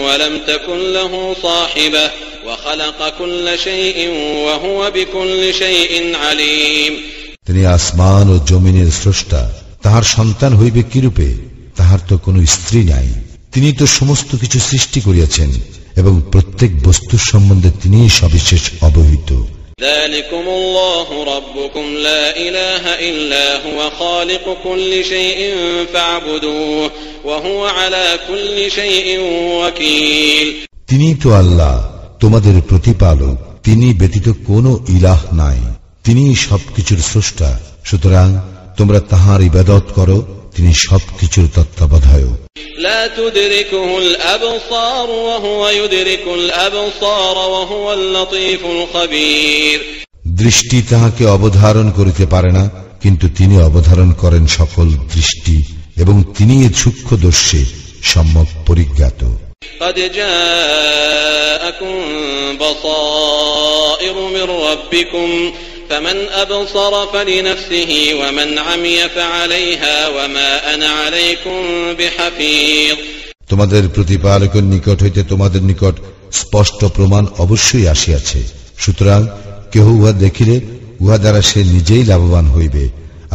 ولم تكن له صاحبة وخلق كل شيء وهو بكل شيء عليم। তিনি আসমান ও জমিনের স্রষ্টা, তাহার সন্তান হইবে কিরূপে? তাহার তো কোনো স্ত্রী নাই। তিনি তো সমস্ত কিছু সৃষ্টি করিয়াছেন এবং প্রত্যেক বস্তুর সম্বন্ধে তিনি সবিশেষ অবহিত। ذلكم الله ربكم لا إله إلا هو خالق كل شيء فاعبدوه وهو على كل شيء وكيل। তিনি তো আল্লাহ, তোমাদের প্রতিপালক, তিনি ব্যতীত কোনো ইলাহ নাই, তিনি সবকিছুর স্রষ্টা, সুতরাং তোমরা তাহার ইবাদত করো, তিনি সবকিছুর তত্ত্বাবধায়ক। لا تدركه الأبصار وهو يدرك الأبصار وهو اللطيف الخبير। দৃষ্টি তাহাকে অবধারণ করিতে পারে না, কিন্তু তিনি অবধারণ করেন সকল দৃষ্টি এবং তিনি সূক্ষ্মদর্শী সম্যক পরিজ্ঞাত। قد جاءكم بصائر من ربكم فمن أبصر فلنفسه ومن عمي فعليها وما أنا عليكم بحفيظ। তোমাদের প্রতিপালকের নিকট হইতে তোমাদের নিকট স্পষ্ট প্রমাণ অবশ্যই আসিয়াছে, সুতরাং কেহ উহা দেখিলে উহা দ্বারা সে নিজেই লাভবান হইবে,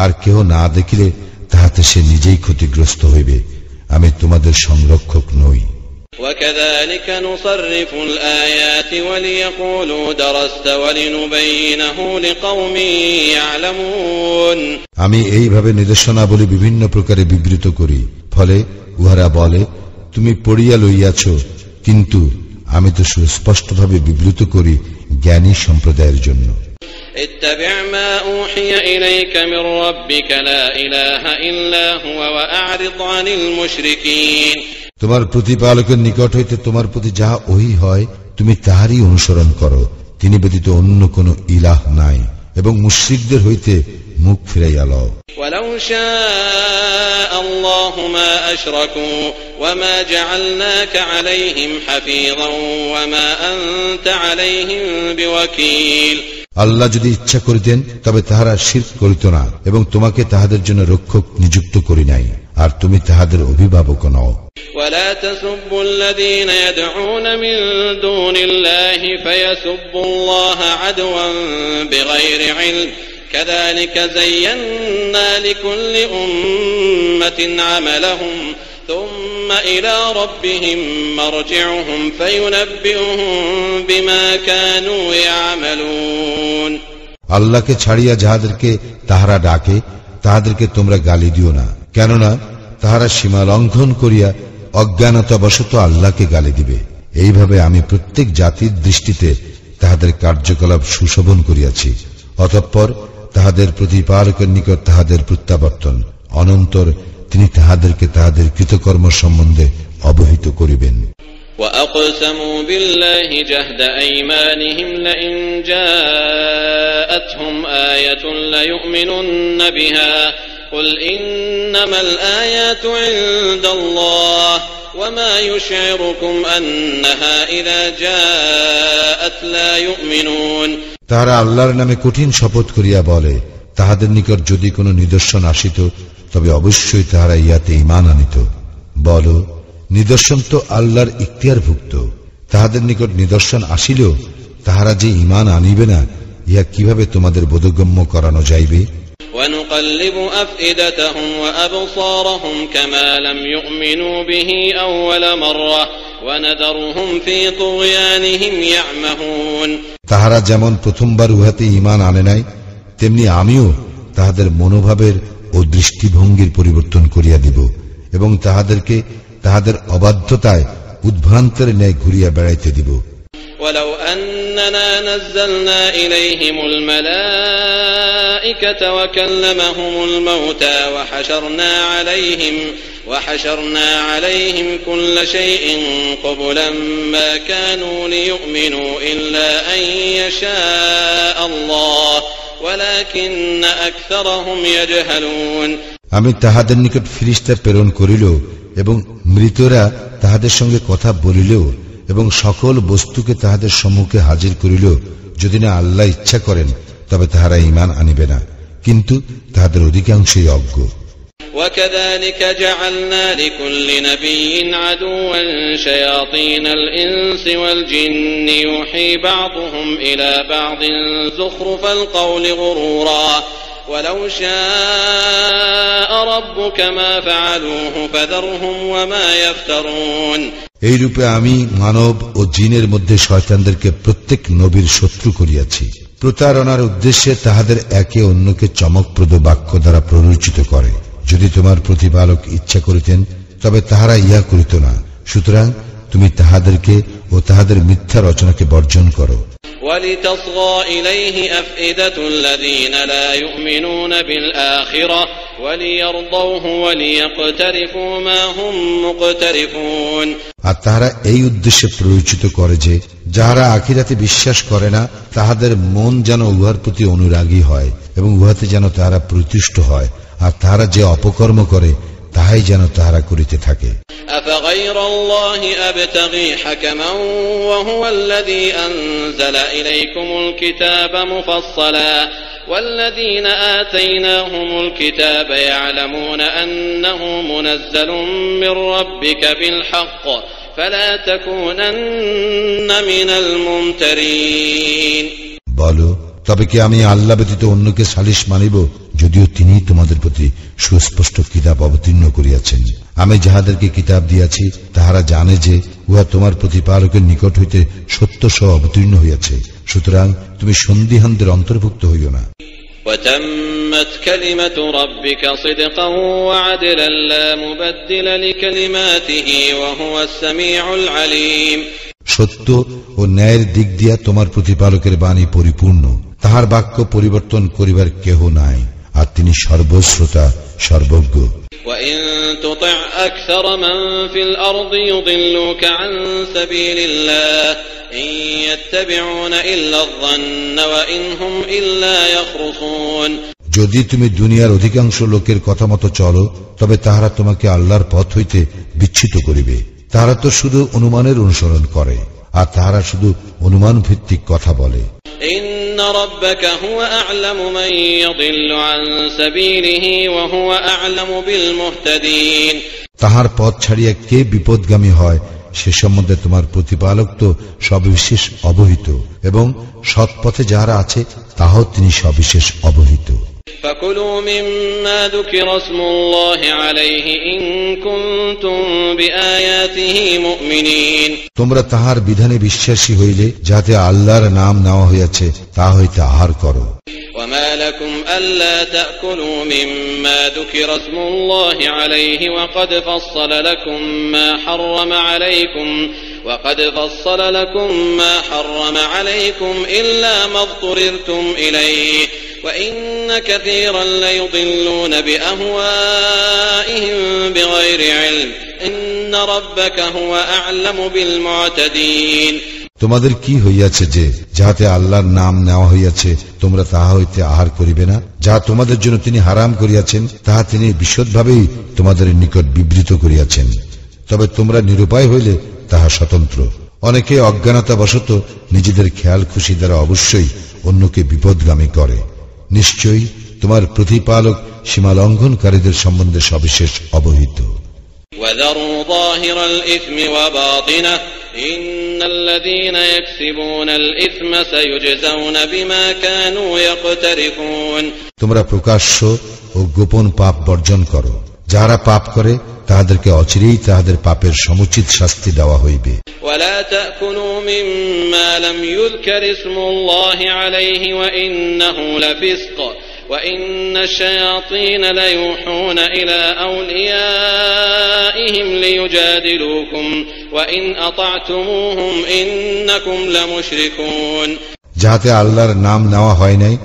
আর কেহ না দেখিলে তাহাতে সে নিজেই ক্ষতিগ্রস্ত হইবে। আমি তোমাদের সংরক্ষক নই। وكذلك نصرف الآيات وليقولوا درست ولنبينه لقوم يعلمون। আমি এইভাবে নিদর্শনাবলী বিভিন্ন প্রকারে বিবৃত করি, ফলে উহারা বলে তুমি পড়িয়া লইয়াছ, কিন্তু আমি তো সুস্পষ্টভাবে বিবৃত করি জ্ঞানী সম্প্রদায়ের জন্য। اتبع ما أوحي إليك من ربك لا إله إلا هو وأعرض عن المشركين। তোমার প্রতিপালকের নিকট হইতে তোমার প্রতি যাহা ওহী হয় তুমি তাহারই অনুসরণ করো, তিনি ব্যতীত অন্য কোন ইলাহ নাই, এবং মুশরিকদের হইতে মুখ ফিরাইয়া লও। ولو شاء الله ما أشركوا وما جعلناك عليهم حفيظا وما أنت عليهم بوكيل। আল্লাহ যদি ইচ্ছা করিতেন তবে তাহারা শিরক করিত না, এবং তোমাকে তাহাদের জন্য রক্ষক নিযুক্ত করি নাই, আর তুমি তাহাদের অভিভাবক নও। ولا تسبوا الذين يدعون من دون الله فيسبوا الله عدوا بغير علم كذلك زينا لكل أمة عملهم ثم إلى ربهم مرجعهم فينبئهم بما كانوا يعملون। আল্লাহকে ছাড়িয়া যাহাদেরকে তাহারা ডাকে তাহাদেরকে তোমরা গালি দিও না, কেননা তাহারা সীমা লঙ্ঘন করিয়া অজ্ঞানতাবশত আল্লাহকে গালি দিবে। এইভাবে আমি প্রত্যেক জাতির দৃষ্টিতে তাহাদের কার্যকলাপ সুশোভন করিয়াছি, অতঃপর তাহাদের প্রতিপালকের নিকট তাহাদের প্রত্যাবর্তন, অনন্তর তিনি তাহাদেরকে তাহাদের কৃতকর্ম সম্বন্ধে অবহিত করিবেন। وأقسموا بالله جهد أيمانهم لئن جاءتهم آية ليؤمنن بها قل إنما الآيات عند الله وما يشعركم أنها إذا جاءت لا يؤمنون। তাহারা আল্লাহর নামে কঠিন শপথ করিয়া বলে, তাহাদের নিকট যদি কোনো নিদর্শন আসিত তবে অবশ্যই তাহারা ইহাতে ঈমান আনিত। বল, নিদর্শন তো আল্লাহর ইখতিয়ারভুক্ত, তাহাদের নিকট নিদর্শন আসিলেও তাহারা যে ঈমান আনিবে না, ইহা কিভাবে তোমাদের বোধগম্য করানো যাইবে? ونقلب أفئدتهم وأبصارهم كما لم يؤمنوا به أول مرة ونذرهم في طغيانهم يعمهون। তাহারা যেমন প্রথমবার উহাতে ঈমান আনে নাই, তেমনি আমিও তাহাদের মনোভাবের ও দৃষ্টিভঙ্গির পরিবর্তন করিয়া দিব, এবং তাহাদেরকে তাহাদের অবাধ্যতায় উদ্ভ্রান্তের ন্যায় ঘুরিয়া বেড়াইতে দিব। ولو أننا نزلنا إليهم الملائكة وكلمهم الموتى وحشرنا عليهم كل شيء قبلا ما كانوا ليؤمنوا إلا أن يشاء الله ولكن أكثرهم يجهلون। আমি তাহাদের নিকট ফিরিস্তা প্রেরণ করিল এবং মৃতরা তাহাদের সঙ্গে কথা বলিলেও এবং সকল বস্তুকে তাহাদের সম্মুখে হাজির করিল, যদি না আল্লাহ ইচ্ছা করেন তবে তাহারা ঈমান আনিবে না, কিন্তু তাহাদের অধিকাংশই অজ্ঞ। وكذلك جعلنا لكل نبي عدوا شياطين الإنس والجن يوحي بعضهم إلى بعض زخرف القول غرورا ولو شاء ربك ما فعلوه فذرهم وما يفترون এই রূপে আমি মানব ও জিনের মধ্যে শয়তানদেরকে প্রত্যেক নবীর শত্রু করিয়াছি। প্রতারণার উদ্দেশ্যে তাহাদের একে অন্যকে চমকপ্রদ বাক্য দ্বারা প্ররোচিত করে। যদি তোমার প্রতিপালক ইচ্ছা করিতেন তবে তাহারা ইহা করিত না। সুতরাং তুমি তাহাদেরকে ও তাহাদের মিথ্যা রচনাকে বর্জন করো। وَلِتَصْغَى إِلَيْهِ أَفْئِدَةُ الَّذِينَ لَا يُؤْمِنُونَ بِالْآخِرَةِ وَلِيَرْضَوْهُ وَلِيَقْتَرِفُوا مَا هُمْ مُقْتَرِفُونَ আর তাহারা এই উদ্দেশ্যে প্ররোচিত করে যে যাহারা আখিরাতে বিশ্বাস করে না তাহাদের মন যেন উহার প্রতি অনুরাগী হয় এবং উহাতে যেন তাহারা প্রতুষ্ট হয়, আর তাহারা যে অপকর্ম করে তাহাই যেন তাহারা করিতে থাকে। أفغير الله أبتغي حكما وهو الذي أنزل إليكم الكتاب مفصلا والذين آتيناهم الكتاب يعلمون أنه منزل من ربك بالحق فلا تكونن من الممترين বলো, তবে কি আমি আল্লাহ ব্যতীত অন্যকে সালিস মানিব, যদিও তিনি তোমাদের প্রতি সুস্পষ্ট কিতাব অবতীর্ণ করিয়াছেন। আমি যাহাদেরকে কিতাব দিয়াছি তাহারা জানে যে উহা তোমার প্রতিপালকের নিকট হইতে সত্য সহ অবতীর্ণ হইয়াছে। সুতরাং তুমি সন্দিহানদের অন্তর্ভুক্ত হইও না। وتمت كلمة ربك صدقا وعدلا لا مبدل لكلماته وهو السميع العليم সত্য ও ন্যায়ের দিক দিয়া তোমার প্রতিপালকের বাণী পরিপূর্ণ, তাহার বাক্য পরিবর্তন করিবার কেহ নাই, আর তিনি সর্বশ্রোতা সর্বজ্ঞ। وإن تطع أكثر من في الأرض يضلوك عن سبيل الله إن يتبعون إلا الظن وإن هم إلا يخرصون যদি তুমি দুনিয়ার অধিকাংশ লোকের কথা মতো চলো তবে তাহারা তোমাকে আল্লাহর পথ হইতে বিচ্যুত করিবে। তাহারা তো শুধু অনুমানের অনুসরণ করে, আর তাহারা শুধু অনুমান ভিত্তিক কথা বলে। إن ربك هو أعلم من يضل عن سبيله وهو أعلم بالمهتدين তাহার পথ ছাড়িয়া কে বিপদগামী হয় সে সম্বন্ধে তোমার প্রতিপালক তো সবিশেষ অবহিত, এবং সৎ পথে যাহারা আছে তাহাও তিনি সবিশেষ অবহিত। فكلوا مما ذكر اسم الله عليه إن كنتم بآياته مؤمنين তোমরা তাহার বিধানে বিশ্বাসী হইলে যাতে আল্লাহর নাম নেওয়া হইয়াছে তা হইতে আহার করো। وما لكم ألا تأكلوا مما ذكر اسم الله عليه وقد فصل لكم ما حرم عليكم إلا ما اضطررتم إليه وإن كثيرا ليضلون بأهوائهم بغير علم إن ربك هو أعلم بالمعتدين তোমাদের কি হইয়াছে যে যাহাতে আল্লাহর নাম নেওয়া হইয়াছে তোমরা তাহা হইতে আহার করিবে না? যাহা তোমাদের জন্য তিনি হারাম করিয়াছেন তাহা তিনি বিশদভাবেই তোমাদের নিকট বিবৃত করিয়াছেন। তবে তোমরা নিরুপায় হইলে তাহা স্বতন্ত্র। অনেকে অজ্ঞানতাবশত নিজেদের খেয়াল খুশি দ্বারা অবশ্যই অন্যকে বিপদগামী করে। নিশ্চয়ই তোমার প্রতিপালক সীমা লঙ্ঘনকারীদের সম্বন্ধে সবিশেষ অবহিত। وذروا ظاهر الإثم وباطنه إن الذين يكسبون الإثم سيجزون بما كانوا يقترفون তোমরা প্রকাশ্য ও গোপন পাপ বর্জন করো, যারা পাপ করে তাহাদেরকে অচিরেই তাহাদের পাপের সমুচিত শাস্তি দেওয়া হইবে। ولا تأكلوا مما لم يذكر اسم الله عليه وإنه لفسق وإن الشياطين ليوحون إلى أوليائهم ليجادلوكم وإن أطعتموهم إنكم لمشركون যাহাতে আল্লাহর নাম নেওয়া হয় নাই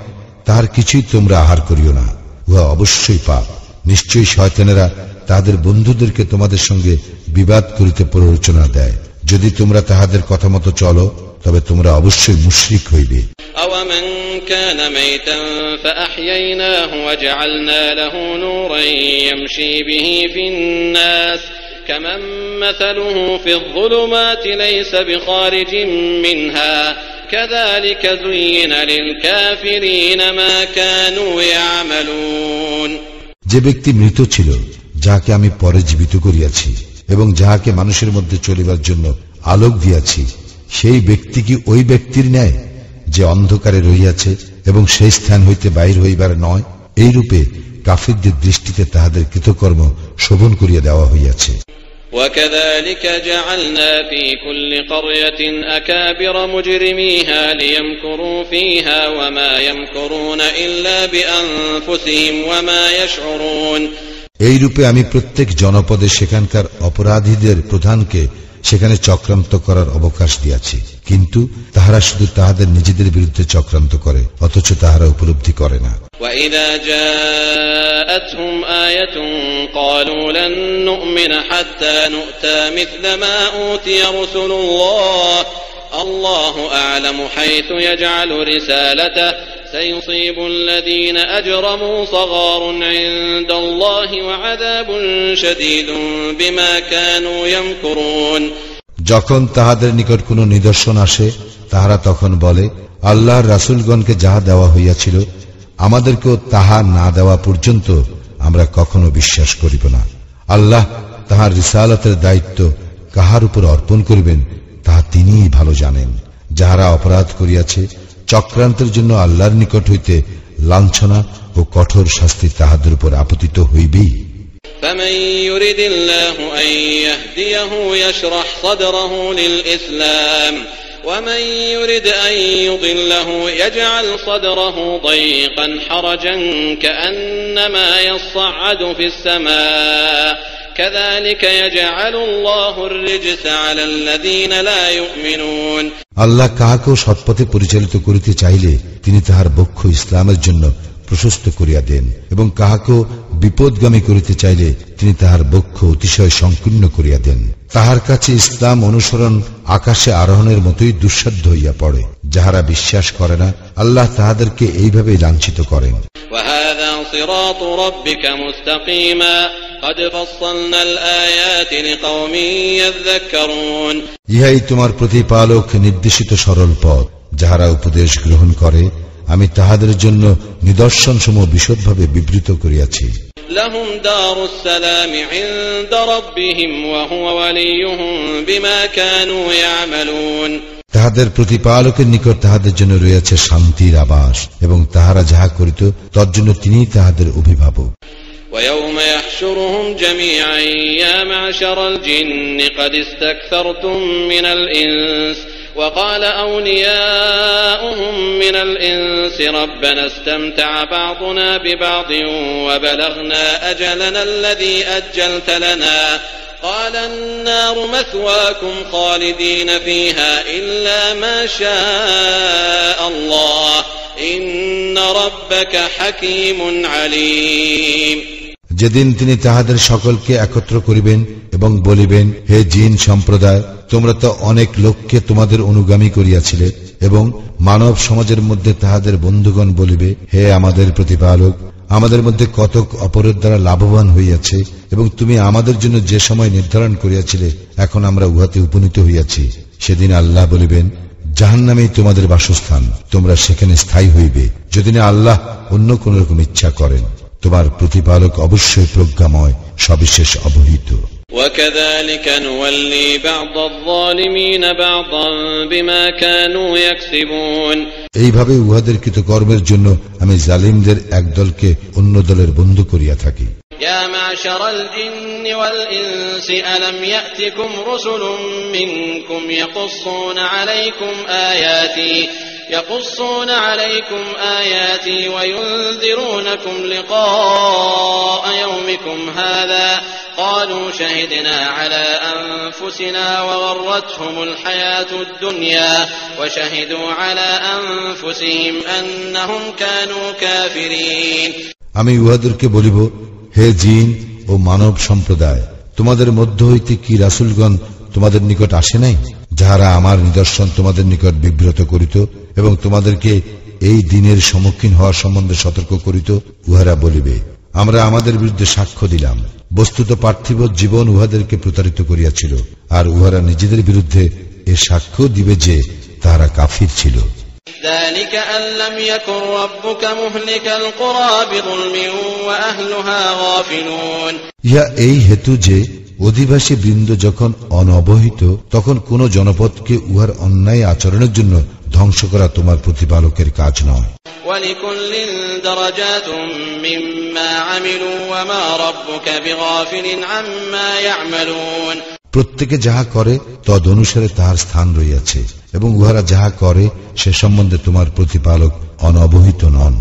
তাহার কিছুই তোমরা আহার করিও না, উহা অবশ্যই পাপ। নিশ্চয়ই শয়তানেরা তাহাদের বন্ধুদেরকে তোমাদের সঙ্গে বিবাদ করিতে প্ররোচনা দেয়। যদি তোমরা তাহাদের কথা মতো চলো তবে তোমরা অবশ্যই মুশরিক হইবে। أَوَمَنْ كَانَ مَيْتًا فَأَحْيَيْنَاهُ وَجَعَلْنَا لَهُ نُورًا يَمْشِي بِهِ فِي النَّاسِ كَمَنْ مَثَلُهُ فِي الظُّلُمَاتِ لَيْسَ بِخَارِجٍ مِنْهَا كَذَلِكَ زُيِّنَ لِلْكَافِرِينَ مَا كَانُوا يَعْمَلُونَ যে ব্যক্তি মৃত ছিল যাহাকে আমি পরে জীবিত করিয়াছি এবং যাহাকে মানুষের মধ্যে চলিবার জন্য আলোক দিয়াছি, সেই ব্যক্তি কি ওই ব্যক্তির ন্যায় যে অন্ধকারে রহিয়াছে এবং সেই স্থান হইতে বাহির হইবার নয়? এই রূপে কাফিরদের দৃষ্টিতে তাহাদের কৃতকর্ম শোভন করিয়া দেওয়া হইয়াছে। وكذلك جعلنا في كل قرية أكابر مجرميها ليمكروا فيها وما يمكرون إلا بأنفسهم وما يشعرون। এই রূপে আমি প্রত্যেক জনপদে সেখানকার অপরাধীদের প্রধানকে সেখানে চক্রান্ত করার অবকাশ দিয়াছি, কিন্তু তাহারা শুধু তাহাদের নিজেদের বিরুদ্ধে চক্রান্ত করে, অথচ তাহারা উপলব্ধি করে না। وَإِذَا جَاءَتْهُمْ آيَةٌ قَالُوا لَن نُّؤْمِنَ حَتَّى نُؤْتَى مِثْلَ مَا أُوتِيَ رُسُلُ اللَّهِ اللَّهُ أَعْلَمُ حَيْثُ يَجْعَلُ رِسَالَتَهُ سَيُصِيبُ الَّذِينَ أَجْرَمُوا صَغَارٌ عِندَ اللَّهِ وَعَذَابٌ شَدِيدٌ بِمَا كَانُوا يَمْكُرُونَ। যখন তাহাদের নিকট কোনো নিদর্শন আসে, তাহারা তখন বলে, আল্লাহর রাসূলগণকে যাহা দেওয়া হইয়াছিল আমাদেরকেও তাহা না দেওয়া পর্যন্ত আমরা কখনো বিশ্বাস করিব না। আল্লাহ তাহার রিসালাতের দায়িত্ব কাহার উপর অর্পণ করিবেন তাহা তিনিই ভালো জানেন। যাহারা অপরাধ করিয়াছে, চক্রান্তের জন্য আল্লাহর নিকট হইতে লাঞ্ছনা ও কঠোর শাস্তি তাহাদের উপর আপতিত হইবেই। فمن يرد الله أن يهديه يشرح صدره للإسلام ومن يرد أن يضله يجعل صدره ضيقا حرجا كأنما يصعد في السماء كذلك يجعل الله الرجس على الذين لا يؤمنون। আল্লাহ কাহাকেও সৎপথে পরিচালিত করিতে চাইলে তিনি তাহার বক্ষ ইসলামের জন্য প্রশস্ত করিয়া দেন, এবং কাহাকেও বিপদগামী করিতে চাইলে তিনি তাহার বক্ষ অতিশয় সংকীর্ণ করিয়া দেন। তাহার কাছে ইসলাম অনুসরণ আকাশে আরোহণের মতোই দুঃসাধ্য হইয়া পড়ে। যাহারা বিশ্বাস করে না, আল্লাহ তাহাদেরকে এইভাবে লাঞ্ছিত করেন। وهذا صراط ربك مستقيما قد فصلنا الآيات لقوم يذكرون। ইহাই তোমার প্রতিপালক নির্দেশিত সরল পথ। যাহারা উপদেশ গ্রহণ করে, আমি তাহাদের জন্য নিদর্শন সমূহ বিশদভাবে বিবৃত করিয়াছি। لهم دار السلام عند ربهم وهو وليهم بما كانوا يعملون। তাহাদের প্রতিপালকের নিকট তাহাদের জন্য রয়েছে শান্তির আবাস, এবং তাহারা যাহা করিত তজ্জন্য তিনিই তাহাদের অভিভাবক। ويوم يحشرهم جميعا يا معشر الجن قد استكثرتم من الإنس وقال أولياؤهم من الإنس ربنا استمتع بعضنا ببعض وبلغنا أجلنا الذي أجلت لنا قال النار مثواكم خالدين فيها إلا ما شاء الله إن ربك حكيم عليم। যেদিন তিনি তাহাদের সকলকে একত্র করিবেন এবং বলিবেন, হে জিন সম্প্রদায়, তোমরা তো অনেক লোককে তোমাদের অনুগামী করিয়াছিলে, এবং মানব সমাজের মধ্যে তাহাদের বন্ধুগণ বলিবে, হে আমাদের প্রতিপালক, আমাদের মধ্যে কতক অপরের দ্বারা লাভবান হইয়াছে, এবং তুমি আমাদের জন্য যে সময় নির্ধারণ করিয়াছিলে এখন আমরা উহাতে উপনীত হইয়াছি। সেদিন আল্লাহ বলিবেন, জাহান্নামেই তোমাদের বাসস্থান, তোমরা সেখানে স্থায়ী হইবে, যদি না আল্লাহ অন্য কোন রকম ইচ্ছা করেন। তোমার প্রতিপালক অবশ্যই প্রজ্ঞাময়, সবিশেষ অবহিত। وكذلك نولي بعض الظالمين بعضا بما كانوا يكسبون। এইভাবে উহাদের কৃতকর্মের জন্য আমি জালিমদের এক দলকে অন্য দলের বন্ধু করিয়া থাকি। يا معشر الجن والإنس ألم يأتكم رسل منكم يقصون عليكم آياتي وينذرونكم لقاء يومكم هذا قالوا شهدنا على أنفسنا وغرتهم الحياة الدنيا وشهدوا على أنفسهم أنهم كانوا كافرين। আমি উহাদেরকে বলিব, হে জিন ও মানব সম্প্রদায়, তোমাদের মধ্য হইতে কি রাসূলগণ তোমাদের নিকট আসে নাই, যাহারা আমার নিদর্শন তোমাদের নিকট বিব্রত করিত এবং তোমাদেরকে এই দিনের সম্মুখীন হওয়ার সম্বন্ধে সতর্ক করিত? উহারা বলিবে, আমরা আমাদের বিরুদ্ধে সাক্ষ্য দিলাম। বস্তুত পার্থিব জীবন উহাদেরকে প্রতারিত করিয়াছিল, আর উহারা নিজেদের বিরুদ্ধে এ সাক্ষ্য দিবে যে তাহারা কাফির ছিল। ذلك أن لم يكن ربك مهلك القرى بظلم وأهلها غافلون। ইহা এই হেতু যে অধিবাসী বৃন্দ যখন অনবহিত তখন কোন জনপদকে উহার অন্যায় আচরণের জন্য ধ্বংস করা তোমার প্রতিপালকের কাজ নয়। وَلِكُلٍّ دَرَجَاتٌ مِّمَّا عَمِلُوا وَمَا رَبُّكَ بِغَافِلٍ عَمَّا يَعْمَلُونَ। প্রত্যেকে যাহা করে তদ অনুসারে তাহার স্থান রইয়াছে, এবং উহারা যাহা করে সে সম্বন্ধে তোমার প্রতিপালক অনবহিত নন।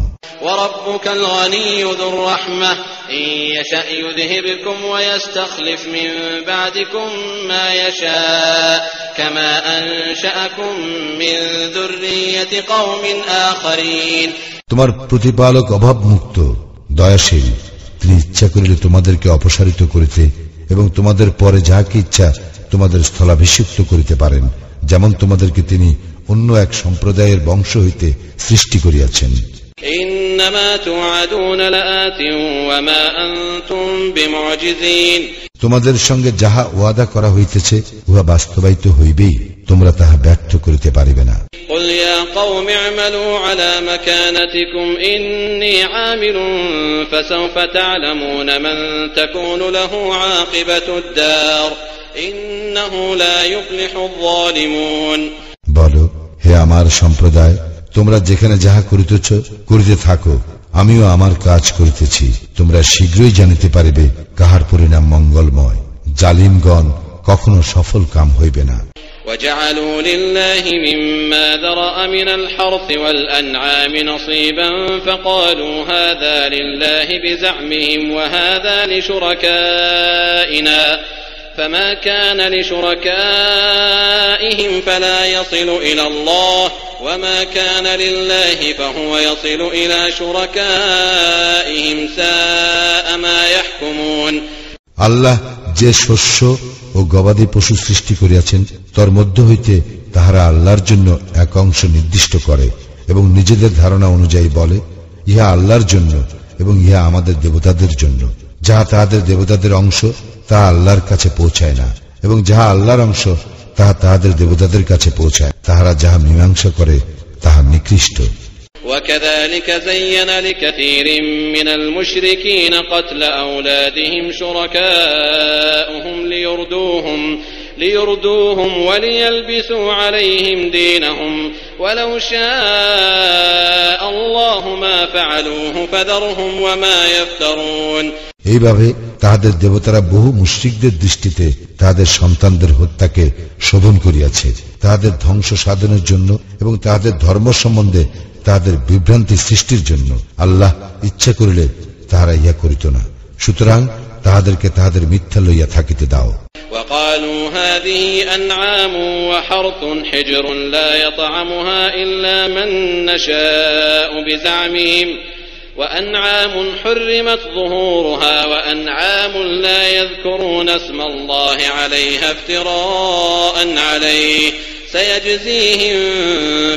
وَرَبُّكَ الْغَنِيُّ ذُو الرَّحْمَةِ إِن يَشَأْ يُذْهِبْكُمْ وَيَسْتَخْلِفْ مِن بَعْدِكُم مَّا يَشَاءُ كَمَا أَنشَأَكُم مِّن ذُرِّيَّةِ قَوْمٍ آخَرِينَ। তোমার প্রতিপালক অভাবমুক্ত, দয়াশীল। তিনি ইচ্ছা করিলে তোমাদেরকে অপসারিত করিতে এবং তোমাদের পরে যাহাকে ইচ্ছা তোমাদের স্থলাভিষিক্ত করিতে পারেন, যেমন তোমাদেরকে তিনি অন্য এক সম্প্রদায়ের বংশ হইতে সৃষ্টি করিয়াছেন। إنما توعدون لآت وما أنتم بمعجزين। তোমাদের সঙ্গে যাহা ওয়াদা করা হইতেছে উহা বাস্তবায়িত হইবেই, তোমরা তাহা ব্যর্থ করিতে পারিবে না। قل يا قوم اعملوا على مكانتكم إني عامل فسوف تعلمون من تكون له عاقبة الدار إنه لا يفلح الظالمون। বলো, হে আমার সম্প্রদায়, তোমরা যেখানে যাহা করিতেছ করিতে থাকো, আমিও আমার কাজ করিতেছি। তোমরা শীঘ্রই জানিতে পারিবে কাহার পরিণাম মঙ্গলময়। জালিমগণ কখনো সফল কাম হইবে না। وجعلوا لله مما ذرأ من الحرث والأنعام نصيبا فقالوا هذا لله بزعمهم وهذا لشركائنا فما كان لشركائهم فلا يصل إلى الله وما كان لله فهو يصل إلى شركائهم ساء ما يحكمون। আল্লাহ যে শস্য ও গবাদি পশু সৃষ্টি করিয়াছেন তার মধ্য হইতে তাহারা আল্লাহর জন্য এক অংশ নির্দিষ্ট করে এবং নিজেদের ধারণা অনুযায়ী বলে, ইহা আল্লাহর জন্য এবং ইহা আমাদের দেবতাদের জন্য। যাহা তাহাদের দেবতাদের অংশ তাহা আল্লাহর কাছে পৌঁছায় না, এবং যাহা আল্লাহর অংশ তাহা তাহাদের দেবতাদের কাছে পৌঁছায়। তাহারা যাহা মীমাংসা করে তাহা নিকৃষ্ট। وكذلك زين لكثير من المشركين قتل أولادهم شركاؤهم ليردوهم وليلبسوا عليهم دينهم ولو شاء الله ما فعلوه فذرهم وما يفترون। এইভাবে তাহাদের দেবতারা বহু মুশরিকদের দৃষ্টিতে তাহাদের সন্তানদের হত্যাকে শোভন করিয়াছে, তাহাদের ধ্বংস সাধনের জন্য এবং তাহাদের ধর্ম সম্বন্ধে তাহাদের বিভ্রান্তি সৃষ্টির জন্য। আল্লাহ ইচ্ছা করিলে তাহারা ইহা করিত না, সুতরাং তাহাদেরকে তাহাদের মিথ্যা লইয়া থাকিতে দাও। وقالوا هذه أنعام وحرث حجر لا يطعمها إلا من نشاء بزعمهم وأنعام حرمت ظهورها وأنعام لا يذكرون اسم الله عليها افتراء عليه سيجزيهم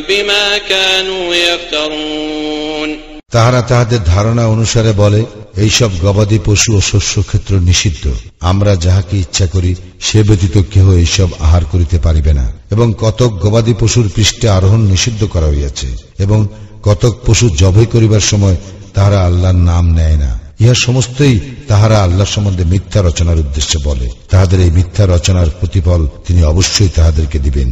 بما كانوا يفترون। তাহারা তাহাদের ধারণা অনুসারে বলে, এইসব গবাদি পশু ও শস্য ক্ষেত্র নিষিদ্ধ, আমরা যাহাকে ইচ্ছা করি সে ব্যতীত কেহ এইসব আহার করিতে পারিবে না। এবং কতক গবাদি পশুর পৃষ্ঠে আরোহণ নিষিদ্ধ করা হইয়াছে, এবং কতক পশু জবাই করিবার সময় তাহারা আল্লাহর নাম নেয় না। ইহা সমস্তই তাহারা আল্লাহ সম্বন্ধে মিথ্যা রচনার উদ্দেশ্যে বলে। তাহাদের এই মিথ্যা রচনার প্রতিফল তিনি অবশ্যই তাহাদেরকে দিবেন।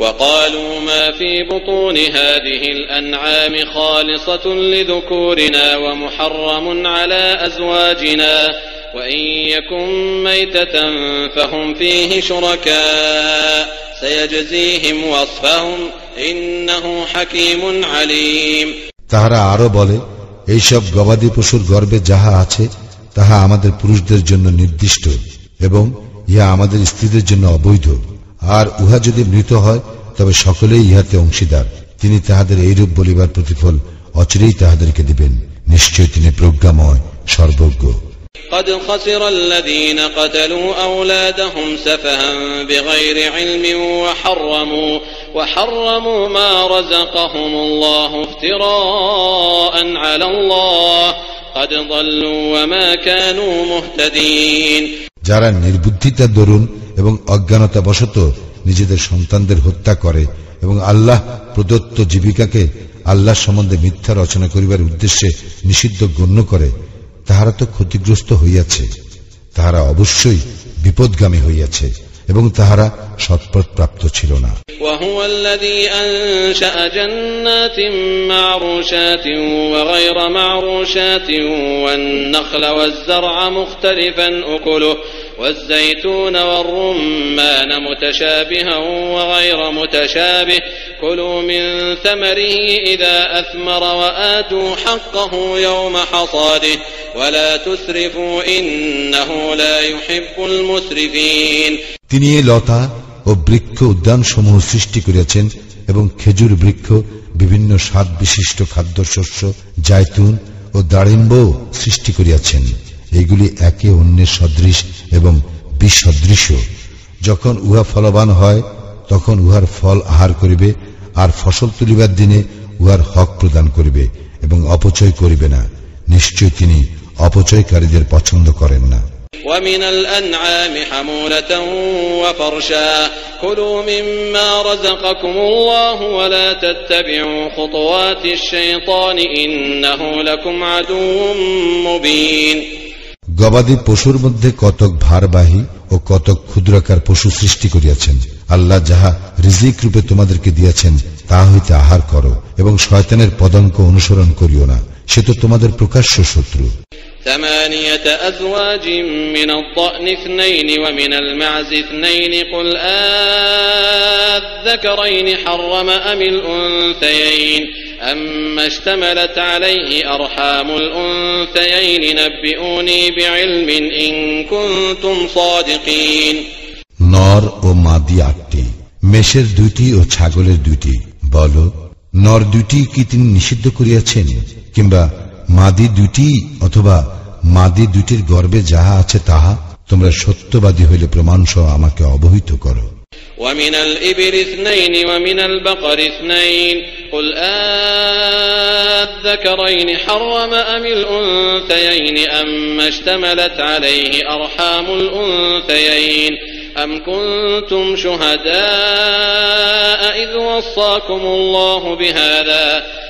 وقالوا ما في بطون هذه الأنعام خالصة لذكورنا ومحرم على أزواجنا وإن يكن ميتة فهم فيه شركاء سيجزيهم وصفهم إنه حكيم عليم। তাহারা আরো বলে, এইসব গবাদি পশুর গর্ভে যাহা আছে তাহা আমাদের পুরুষদের জন্য নির্দিষ্ট এবং ইহা আমাদের স্ত্রীদের জন্য অবৈধ, আর উহা যদি মৃত হয় তবে সকলেই ইহাতে অংশীদার। তিনি তাহাদের এইরূপ বলিবার প্রতিফল অচিরেই তাহাদেরকে দিবেন। নিশ্চয় তিনি প্রজ্ঞাময়, সর্বজ্ঞ। قد خسر الذين قتلوا أولادهم سفها بغير علم وحرموا ما رزقهم الله افتراء على الله قد ضلوا وما كانوا مهتدين। যারা নির্বুদ্ধিতার দরুন এবং অজ্ঞানতা বশত নিজেদের সন্তানদের হত্যা করে এবং আল্লাহ প্রদত্ত জীবিকাকে আল্লাহ সম্বন্ধে মিথ্যা রচনা করিবার উদ্দেশ্যে নিষিদ্ধ গণ্য করে, তাহারা তো ক্ষতিগ্রস্ত হইয়াছে, তাহারা অবশ্যই বিপদগামী হইয়াছে। এবং তাহারা সৎপথ প্রাপ্ত ছিল না। وهو الذي أنشأ جنات معروشات وغير معروشات والنخل والزرع مختلفا أكله والزيتون والرمان متشابها وغير متشابه كلوا من ثمره إذا أثمر وآتوا حقه يوم حصاده ولا تسرفوا إنه لا يحب المسرفين। তিনি এই লতা ও বৃক্ষ উদ্যান সমূহ সৃষ্টি করিয়াছেন এবং খেজুর বৃক্ষ, বিভিন্ন স্বাদ বিশিষ্ট খাদ্যশস্য, জায়তুন ও দাড়িম্ব সৃষ্টি করিয়াছেন। এইগুলি একে অন্যের সদৃশ এবং বিসদৃশ। যখন উহা ফলবান হয় তখন উহার ফল আহার করিবে, আর ফসল তুলিবার দিনে উহার হক প্রদান করিবে এবং অপচয় করিবে না। নিশ্চয় তিনি অপচয়কারীদের পছন্দ করেন না। ومن الأنعام حمولة وفرشا كلوا مما رزقكم الله ولا تتبعوا خطوات الشيطان إنه لكم عدو مبين। গবাদি পশুর মধ্যে কতক ভারবাহী ও কতক ক্ষুদ্রাকার পশু সৃষ্টি করিয়াছেন। আল্লাহ যাহা রিজিক রূপে তোমাদেরকে দিয়াছেন তা হইতে আহার করো এবং শয়তানের পদাঙ্ক অনুসরণ করিও না, সে তো তোমাদের প্রকাশ্য শত্রু। 8 أزواج من الضأن 2 ومن المعز 2 قل أذكرين حرم أم الأنثيين أما اشتملت عليه أرحام الأنثيين نبئوني بعلم إن كنتم صادقين। নর ও মাদি 8টি, মেষের 2টি ও ছাগলের 2টি। বলো, নর 2টি কি তিনি নিষিদ্ধ করিয়াছেন, কিংবা মাদি 2টি অথবা মাদি 2টির গর্ভে যাহা আছে তাহা? তোমরা সত্যবাদী হইলে প্রমাণ সহ আমাকে অবহিত করো। ومن الإبل 2 ومن البقر 2 قل أذكرين حرم أم الأنثيين أما اشتملت عليه أرحام الأنثيين أم كنتم شهداء إذ وصاكم الله بهذا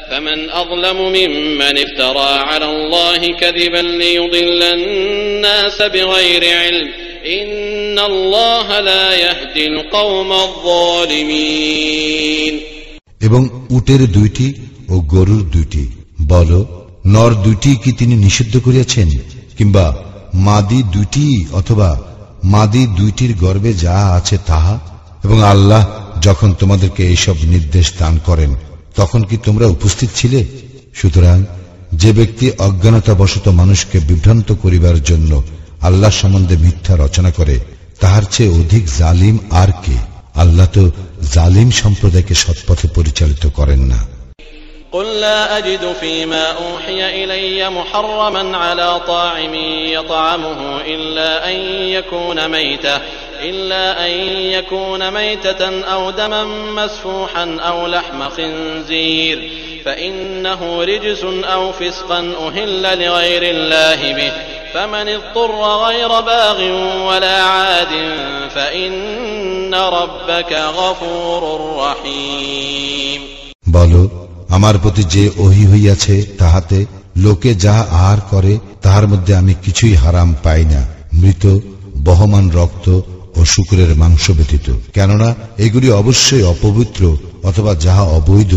فمن أظلم ممن افترى على الله كذبا ليضل الناس بغير علم إن الله لا يهدي القوم الظالمين। এবং উটের 2টি ও গরুর 2টি। বলো, নর 2টি কি তিনি নিষিদ্ধ করিয়াছেন, কিংবা মাদি 2টি অথবা মাদি 2টির গর্ভে যা আছে তাহা? এবং আল্লাহ যখন তোমাদেরকে এইসব নির্দেশ দান করেন তখন কি তোমরা উপস্থিত ছিলে? সুতরাং যে ব্যক্তি অজ্ঞানতাবশত মানুষকে বিভ্রান্ত করিবার জন্য আল্লাহ সম্বন্ধে মিথ্যা রচনা করে তাহার চেয়ে অধিক জালিম আর কে? আল্লাহ তো জালিম সম্প্রদায়কে সৎপথে পরিচালিত করেন না। قل لا أجد فيما أوحي إلي محرما على طاعم يطعمه إلا أن يكون ميتة أو دما مسفوحا أو لحم خنزير فإنه رجس أو فسقا أهل لغير الله به فمن اضطر غير باغ ولا عاد فإن ربك غفور رحيم। বলো, আমার প্রতি যে ওহী হইয়াছে তাহাতে লোকে যাহা আহার করে তাহার মধ্যে আমি কিছুই হারাম পাই না, মৃত, বহমান রক্ত ও শুকরের মাংস ব্যতীত, কেননা এগুলি অবশ্যই অপবিত্র অথবা যাহা অবৈধ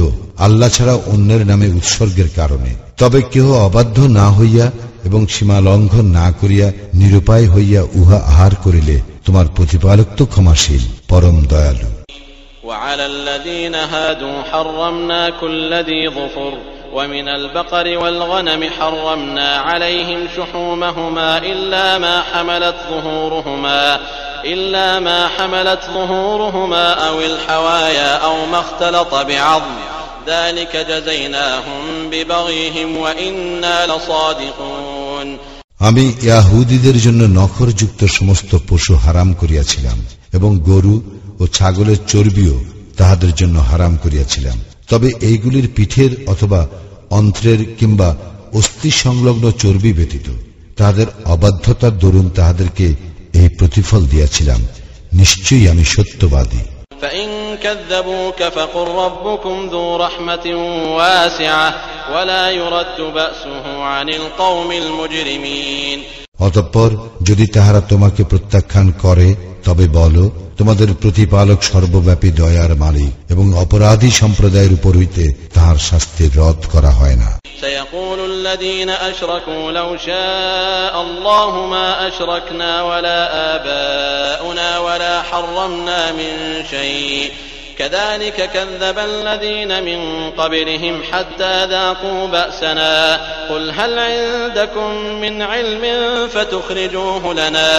আল্লাহ ছাড়া অন্যের নামে উৎসর্গের কারণে। তবে কেহ অবাধ্য না হইয়া এবং সীমা লঙ্ঘন না করিয়া নিরুপায় হইয়া উহা আহার করিলে তোমার প্রতিপালক তো ক্ষমাশীল, পরম দয়ালু। وعلى الذين هادوا حرمنا كل ذي ظفر ومن البقر والغنم حرمنا عليهم شحومهما إلا ما حملت ظهورهما أو الحوايا أو ما اختلط بعظم ذلك جزيناهم ببغيهم وإنا لصادقون। আমি ইয়াহুদীদের জন্য নখরযুক্ত সমস্ত পশু হারাম করিয়াছিলাম এবং গরু ও ছাগলের চর্বিও তাহাদের জন্য হারাম করিয়াছিলাম। তবে এইগুলির পিঠের অথবা অন্ত্রের কিংবা অস্থি সংলগ্ন চর্বি ব্যতীত তাহাদের অবাধ্যতার দরুন তাহাদেরকে এই প্রতিফল দিয়াছিলাম। নিশ্চয়ই আমি সত্যবাদী। فإن كذبوك فقل ربكم ذو رحمة واسعة ولا يرد بأسه عن القوم المجرمين। অতঃপর যদি তাহারা তোমাকে প্রত্যাখ্যান করে তবে বলো, তোমাদের প্রতিপালক সর্বব্যাপী দয়ার মালিক, এবং অপরাধী সম্প্রদায়ের উপর হইতে তাহার শাস্তির রদ করা হয় না। سيقول الذين أشركوا لو شاء الله ما أشركنا ولا آباؤنا ولا حرمنا من شيء كذلك كذب الذين من قبلهم حتى ذاقوا بأسنا قل هل عندكم من علم فتخرجوه لنا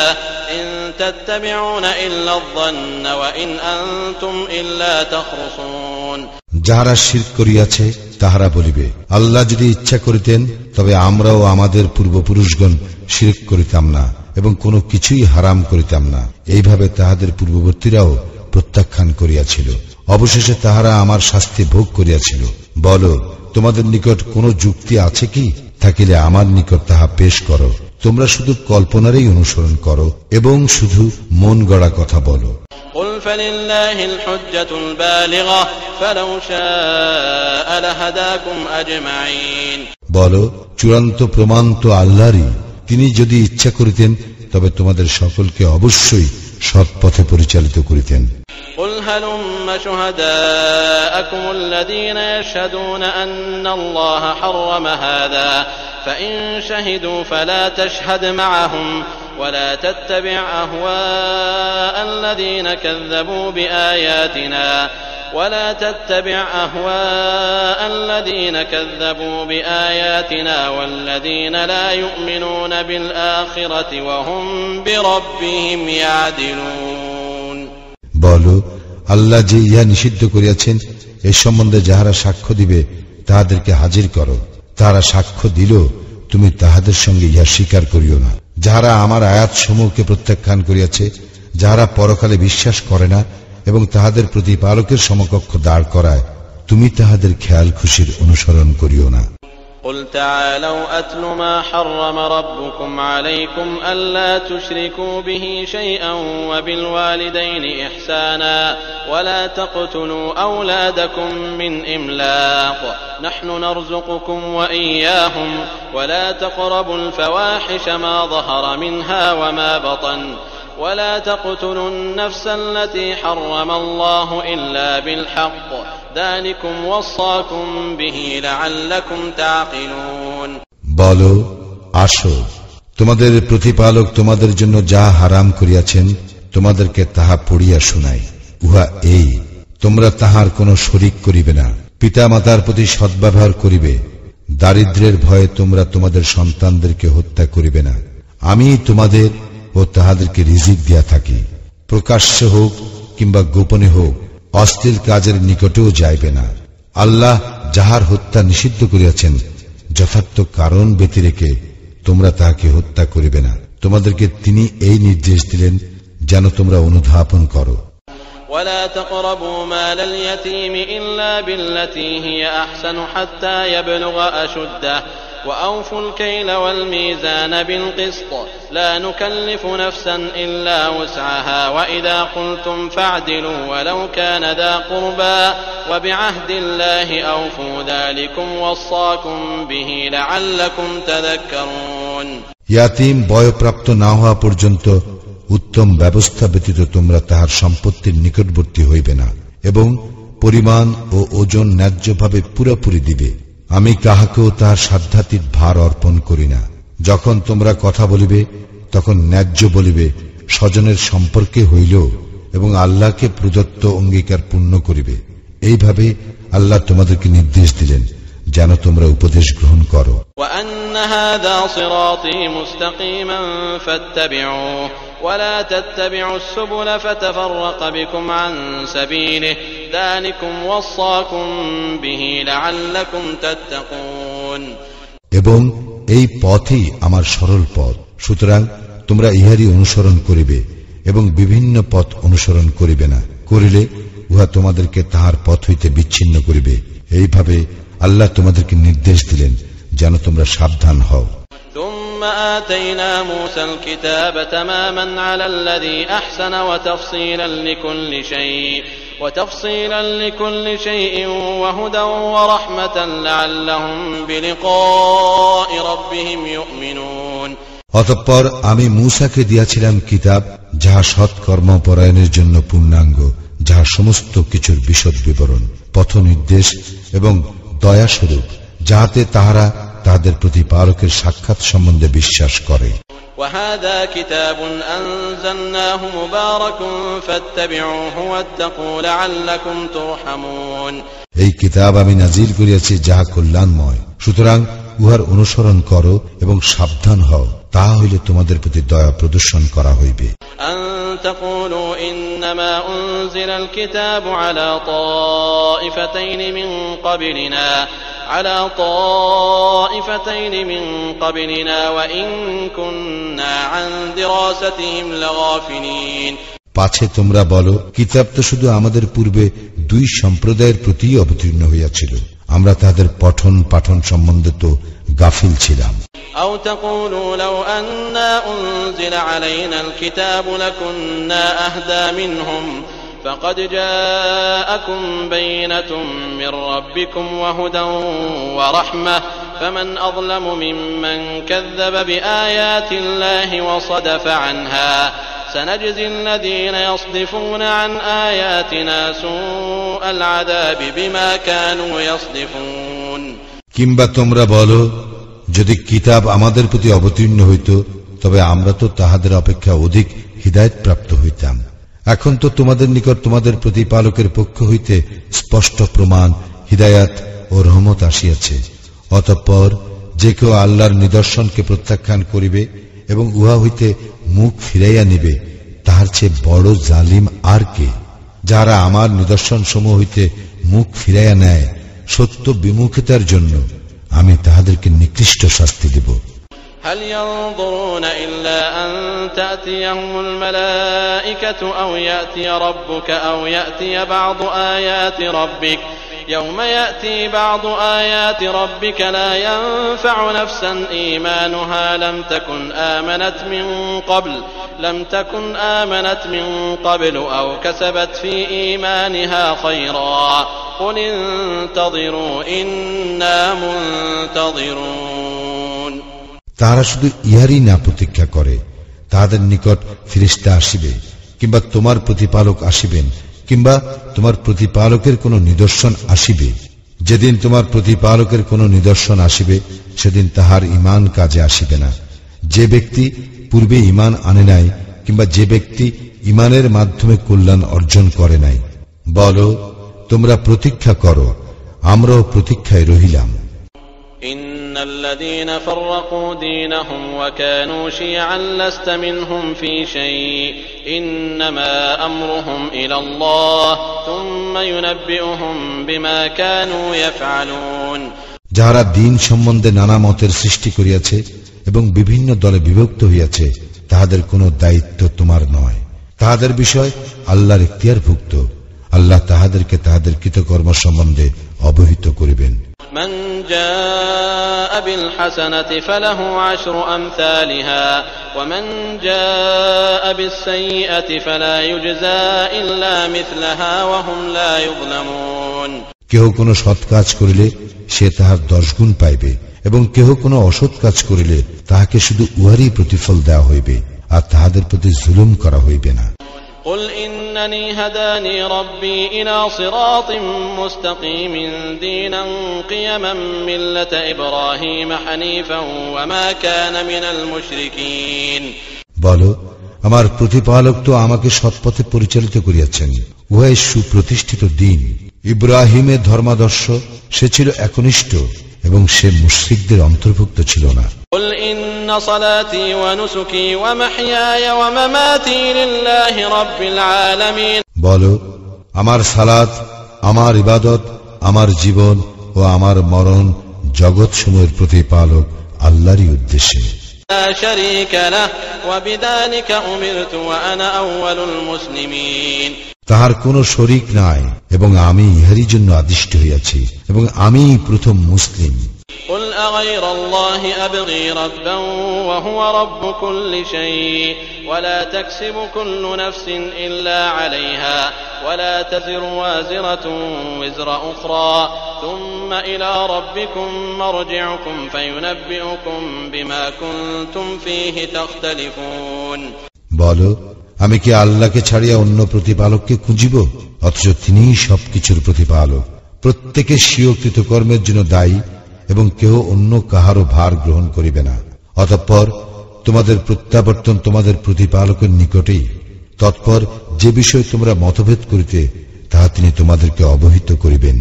إن تتبعون إلا الظن وإن أنتم إلا تخرصون। যাহারা শিরক করিয়াছে তাহারা বলিবে, আল্লাহ যদি ইচ্ছা করিতেন তবে আমরাও আমাদের পূর্বপুরুষগণ শিরক করিতাম না এবং কোনো কিছুই হারাম করিতাম না। এইভাবে তাহাদের পূর্ববর্তীরাও প্রত্যাখ্যান করিয়াছিল, অবশেষে তাহারা আমার শাস্তি ভোগ করিয়াছিল। বলো, তোমাদের নিকট কোন যুক্তি আছে কি? থাকিলে আমার নিকট তাহা পেশ করো। তোমরা শুধু কল্পনারই অনুসরণ করো এবং শুধু মন গড়া কথা বলো। قل فلله الحجة البالغة فلو شاء لهداكم أجمعين। বলো, চূড়ান্ত প্রমাণ তো আল্লাহরই, তিনি যদি ইচ্ছা করিতেন তবে তোমাদের সকলকে অবশ্যই সৎ পথে পরিচালিত করিতেন। قل هلم شهداءكم الذين يشهدون أن الله حرم هذا فإن شهدوا فلا تشهد معهم ولا تتبع أهواء الذين كذبوا بآياتنا والذين لا يؤمنون بالآخرة وهم بربهم يعدلون। বলো, আল্লাহ যে ইহা নিষিদ্ধ করিয়াছেন এ সম্বন্ধে যাহারা সাক্ষ্য দিবে তাহাদেরকে হাজির করো। তাহারা সাক্ষ্য দিল, তুমি তাহাদের সঙ্গে ইহা স্বীকার করিও না। যাহারা আমার আয়াত সমূহকে প্রত্যাখ্যান করিয়াছে, যাহারা পরকালে বিশ্বাস করে না এবং তাহাদের প্রতিপালকের সমকক্ষ দাঁড় করায়, তুমি তাহাদের খেয়াল খুশির অনুসরণ করিও না। قل تعالوا أتل ما حرم ربكم عليكم ألا تشركوا به شيئا وبالوالدين إحسانا ولا تقتلوا أولادكم من إملاق نحن نرزقكم وإياهم ولا تقربوا الفواحش ما ظهر منها وما بطن ولا تقتلوا النفس التي حرم الله إلا بالحق ذلكم وصاكم به لعلكم تعقلون। বলো, আসো, তোমাদের প্রতিপালক তোমাদের জন্য যা হারাম করিয়াছেন তোমাদেরকে তাহা পড়িয়া শুনাই। উহা এই, তোমরা তাহার কোনো শরীক করিবে না, পিতা মাতার প্রতি সদ্ব্যবহার করিবে, দারিদ্র্যের ভয়ে তোমরা তোমাদের সন্তানদেরকে হত্যা করিবে না। আমি তোমাদের ও তাহাদেরকে রিজিক দিয়া থাকি, প্রকাশ্যে হোক কিংবা গোপনে হোক, অশ্লীল কাজের নিকটেও যাইবে না। আল্লাহ যাহার হত্যা নিষিদ্ধ করিয়াছেন যথার্থ কারণ ব্যতিরেকে তোমরা তাহাকে হত্যা করিবে না। তোমাদেরকে তিনি এই নির্দেশ দিলেন যেন তোমরা অনুধাবন করো। ولا تقربوا مال اليتيم إلا بالتي هي أحسن حتى يبلغ أشده وأوفوا الكيل والميزان بالقسط لا نكلف نفسا إلا وسعها وإذا قلتم فاعدلوا ولو كان ذا قربى وبعهد الله أوفوا ذلكم وصاكم به لعلكم تذكرون। ইয়াতীম বয়প্রাপ্ত না হওয়া পর্যন্ত উত্তম ব্যবস্থা ব্যতীত তোমরা তাহার সম্পত্তির নিকটবর্তী হইবে না এবং পরিমাণ ও ওজন ন্যায্যভাবে পুরোপুরি দিবে। আমি কাহাকেও তাহার সাধ্যাতীত ভার অর্পণ করি না। যখন তোমরা কথা বলিবে তখন ন্যায্য বলিবে, স্বজনের সম্পর্কে হইল, এবং আল্লাহকে প্রদত্ত অঙ্গীকার পূর্ণ করিবে। এইভাবে আল্লাহ তোমাদেরকে নির্দেশ দিলেন যেন তোমরা উপদেশ গ্রহণ করো। وأن هذا صراطي مستقيما فاتبعوه ولا تتبعوا السبل فتفرق بكم عن سبيله ذلكم وصاكم به لعلكم تتقون। এবং এই পথই আমার সরল পথ, সুতরাং তোমরা ইহারই অনুসরণ করিবে এবং বিভিন্ন পথ অনুসরণ করিবে না, করিলে উহা তোমাদেরকে তাহার পথ হইতে বিচ্ছিন্ন করিবে। এইভাবে আল্লাহ তোমাদেরকে নির্দেশ দিলেন যেন তোমরা সাবধান হও। ثم آتينا موسى الكتاب تماما على الذي أحسن وتفصيلا لكل شيء وهدى ورحمة لعلهم بلقاء ربهم يؤمنون। অতঃপর আমি মূসাকে দিয়েছিলাম কিতাব, যাহা সৎকর্মপরায়ণের জন্য পূর্ণাঙ্গ, যাহা সমস্ত কিছুর বিশদ বিবরণ, পথ নির্দেশ এবং দয়াস্বরূপ, যাহাতে তাহারা তাহাদের প্রতিপালকের সাক্ষাৎ সম্বন্ধে বিশ্বাস করে। وهذا كتاب أنزلناه مبارك فاتبعوه واتقوا لعلكم ترحمون। এই কিতাব আমি নাজিল করিয়াছি যাহা কল্যাণময়, সুতরাং উহার অনুসরণ করো এবং সাবধান হও, তাহা হইলে তোমাদের প্রতি দয়া প্রদর্শন করা হইবে। أن تقولوا إنما أنزل الكتاب على طائفتين من قبلنا وإن كنا عن دراستهم لغافلين। পাছে তোমরা বলো, কিতাব তো শুধু আমাদের পূর্বে দুই সম্প্রদায়ের প্রতি অবতীর্ণ হইয়াছিল, আমরা তাদের পঠন পাঠন সম্বন্ধে তো গাফিল ছিলাম। أو تقولوا لو أنا أنزل علينا الكتاب لكنا أهدى منهم فقد جاءكم بينة من ربكم وهدى ورحمة فمن أظلم ممن كذب بآيات الله وصدف عنها سنجزي الذين يصدفون عن آياتنا سوء العذاب بما كانوا يصدفون। কিংবা তোমরা বলো, যদি কিতাব আমাদের প্রতি অবতীর্ণ হইত তবে আমরা তো তাহাদের অপেক্ষা অধিক হিদায়াত প্রাপ্ত হইতাম। এখন তো তোমাদের নিকট তোমাদের প্রতিপালকের পক্ষ হইতে স্পষ্ট প্রমাণ, হিদায়াত ও রহমত আসিয়াছে। অতঃপর যে কেউ আল্লাহর নিদর্শনকে প্রত্যাখ্যান করিবে এবং উহা হইতে মুখ ফিরাইয়া নিবে, তাহার চেয়ে বড় জালিম আর কে? যারা আমার নিদর্শন সমূহ হইতে মুখ ফিরাইয়া নেয় সত্য বিমুখিতার জন্য, আমি তাহাদেরকে নিকৃষ্ট শাস্তি দেব। هل ينظرون إلا أن تأتيهم الملائكة أو يأتي ربك أو يأتي بعض آيات ربك يوم يأتي بعض آيات ربك لا ينفع نفسا إيمانها لم تكن آمنت من قبل أو كسبت في إيمانها خيرا قل انتظروا إنا منتظرون। তাহারা শুধু ইহারই না প্রতীক্ষা করে, তাহাদের নিকট ফেরেশতা আসিবে, কিংবা তোমার প্রতিপালক আসিবেন, কিংবা তোমার প্রতিপালকের কোন নিদর্শন আসিবে। যেদিন তোমার প্রতিপালকের কোন নিদর্শন আসিবে, সেদিন তাহার ঈমান কাজে আসিবে না। যে ব্যক্তি পূর্বে ঈমান আনে নাই, কিংবা যে ব্যক্তি ঈমানের মাধ্যমে কল্যাণ অর্জন করে নাই, বলো, তোমরা প্রতীক্ষা করো, আমরাও প্রতীক্ষায় রহিলাম। إن الذين فرقوا دينهم وكانوا شيعا لست منهم في شيء إنما أمرهم إلى الله ثم ينبئهم بما كانوا يفعلون। যাহারা দিন সম্বন্ধে নানা মতের সৃষ্টি করিয়াছে এবং বিভিন্ন দলে বিভক্ত হইয়াছে, তাহাদের কোনো দায়িত্ব তোমার নয়, তাহাদের বিষয় আল্লাহর ইখতিয়ারভুক্ত। আল্লাহ তাহাদেরকে তাহাদের কৃতকর্ম সম্বন্ধে অবহিত করিবেন। من جاء بالحسنة فله عشر أمثالها ومن جاء بالسيئة فلا يجزى إلا مثلها وهم لا يظلمون। কেহ কোনো সৎ কাজ করিলে সে তাহার 10 গুণ পাইবে, এবং কেহ কোনো অসৎ কাজ করিলে তাহাকে শুধু উহারই প্রতিফল দেওয়া হইবে, আর তাহাদের প্রতি জুলুম করা হইবে না। قل إنني هداني ربي إلى صراط مستقيم دينا قيما ملة إبراهيم حنيفا وما كان من المشركين। বলো, আমার প্রতিপালক তো আমাকে সৎপথে পরিচালিত করিয়াছেন, উহাই সুপ্রতিষ্ঠিত দিন, ইব্রাহিমের ধর্মাদর্শ, সে ছিল একনিষ্ঠ এবং সে মুশরিকদের অন্তর্ভুক্ত ছিল না। قل إن صلاتي ونسكي ومحياي ومماتي لله رب العالمين। বলো, আমার সালাত, আমার ইবাদত, আমার জীবন ও আমার মরণ জগৎ সমূহের প্রতিপালক আল্লাহরই উদ্দেশ্যে। لا شريك له وبذلك أمرت وأنا أول المسلمين। তাহার কোন শরীক নাই এবং আমি ইহারই জন্য আদিষ্ট হইয়াছি এবং আমি প্রথম মুসলিম। قل أغير الله أبغي ربا وهو رب كل شيء ولا تكسب كل نفس إلا عليها ولا تزر وازرة وزر أخرى ثم إلى ربكم مرجعكم فينبئكم بما كنتم فيه تختلفون বলো, আমি কি আল্লাহকে ছাড়িয়া অন্য প্রতিপালককে খুঁজিব? অথচ তিনিই সবকিছুর প্রতিপালক, প্রত্যেকের স্বীয় কৃতকর্মের জন্য দায়ী এবং কেহ অন্য কাহারও ভার গ্রহণ করিবে না। অতঃপর তোমাদের প্রত্যাবর্তন তোমাদের প্রতিপালকের নিকটেই। তৎপর যে বিষয়ে তোমরা মতভেদ করিতে তাহা তিনি তোমাদেরকে অবহিত করিবেন।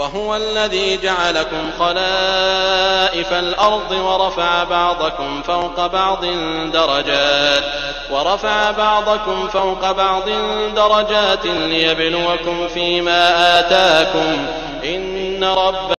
وهو الذي جعلكم خلائف الأرض ورفع بعضكم فوق بعض درجات ليبلوكم فيما آتاكم إن رب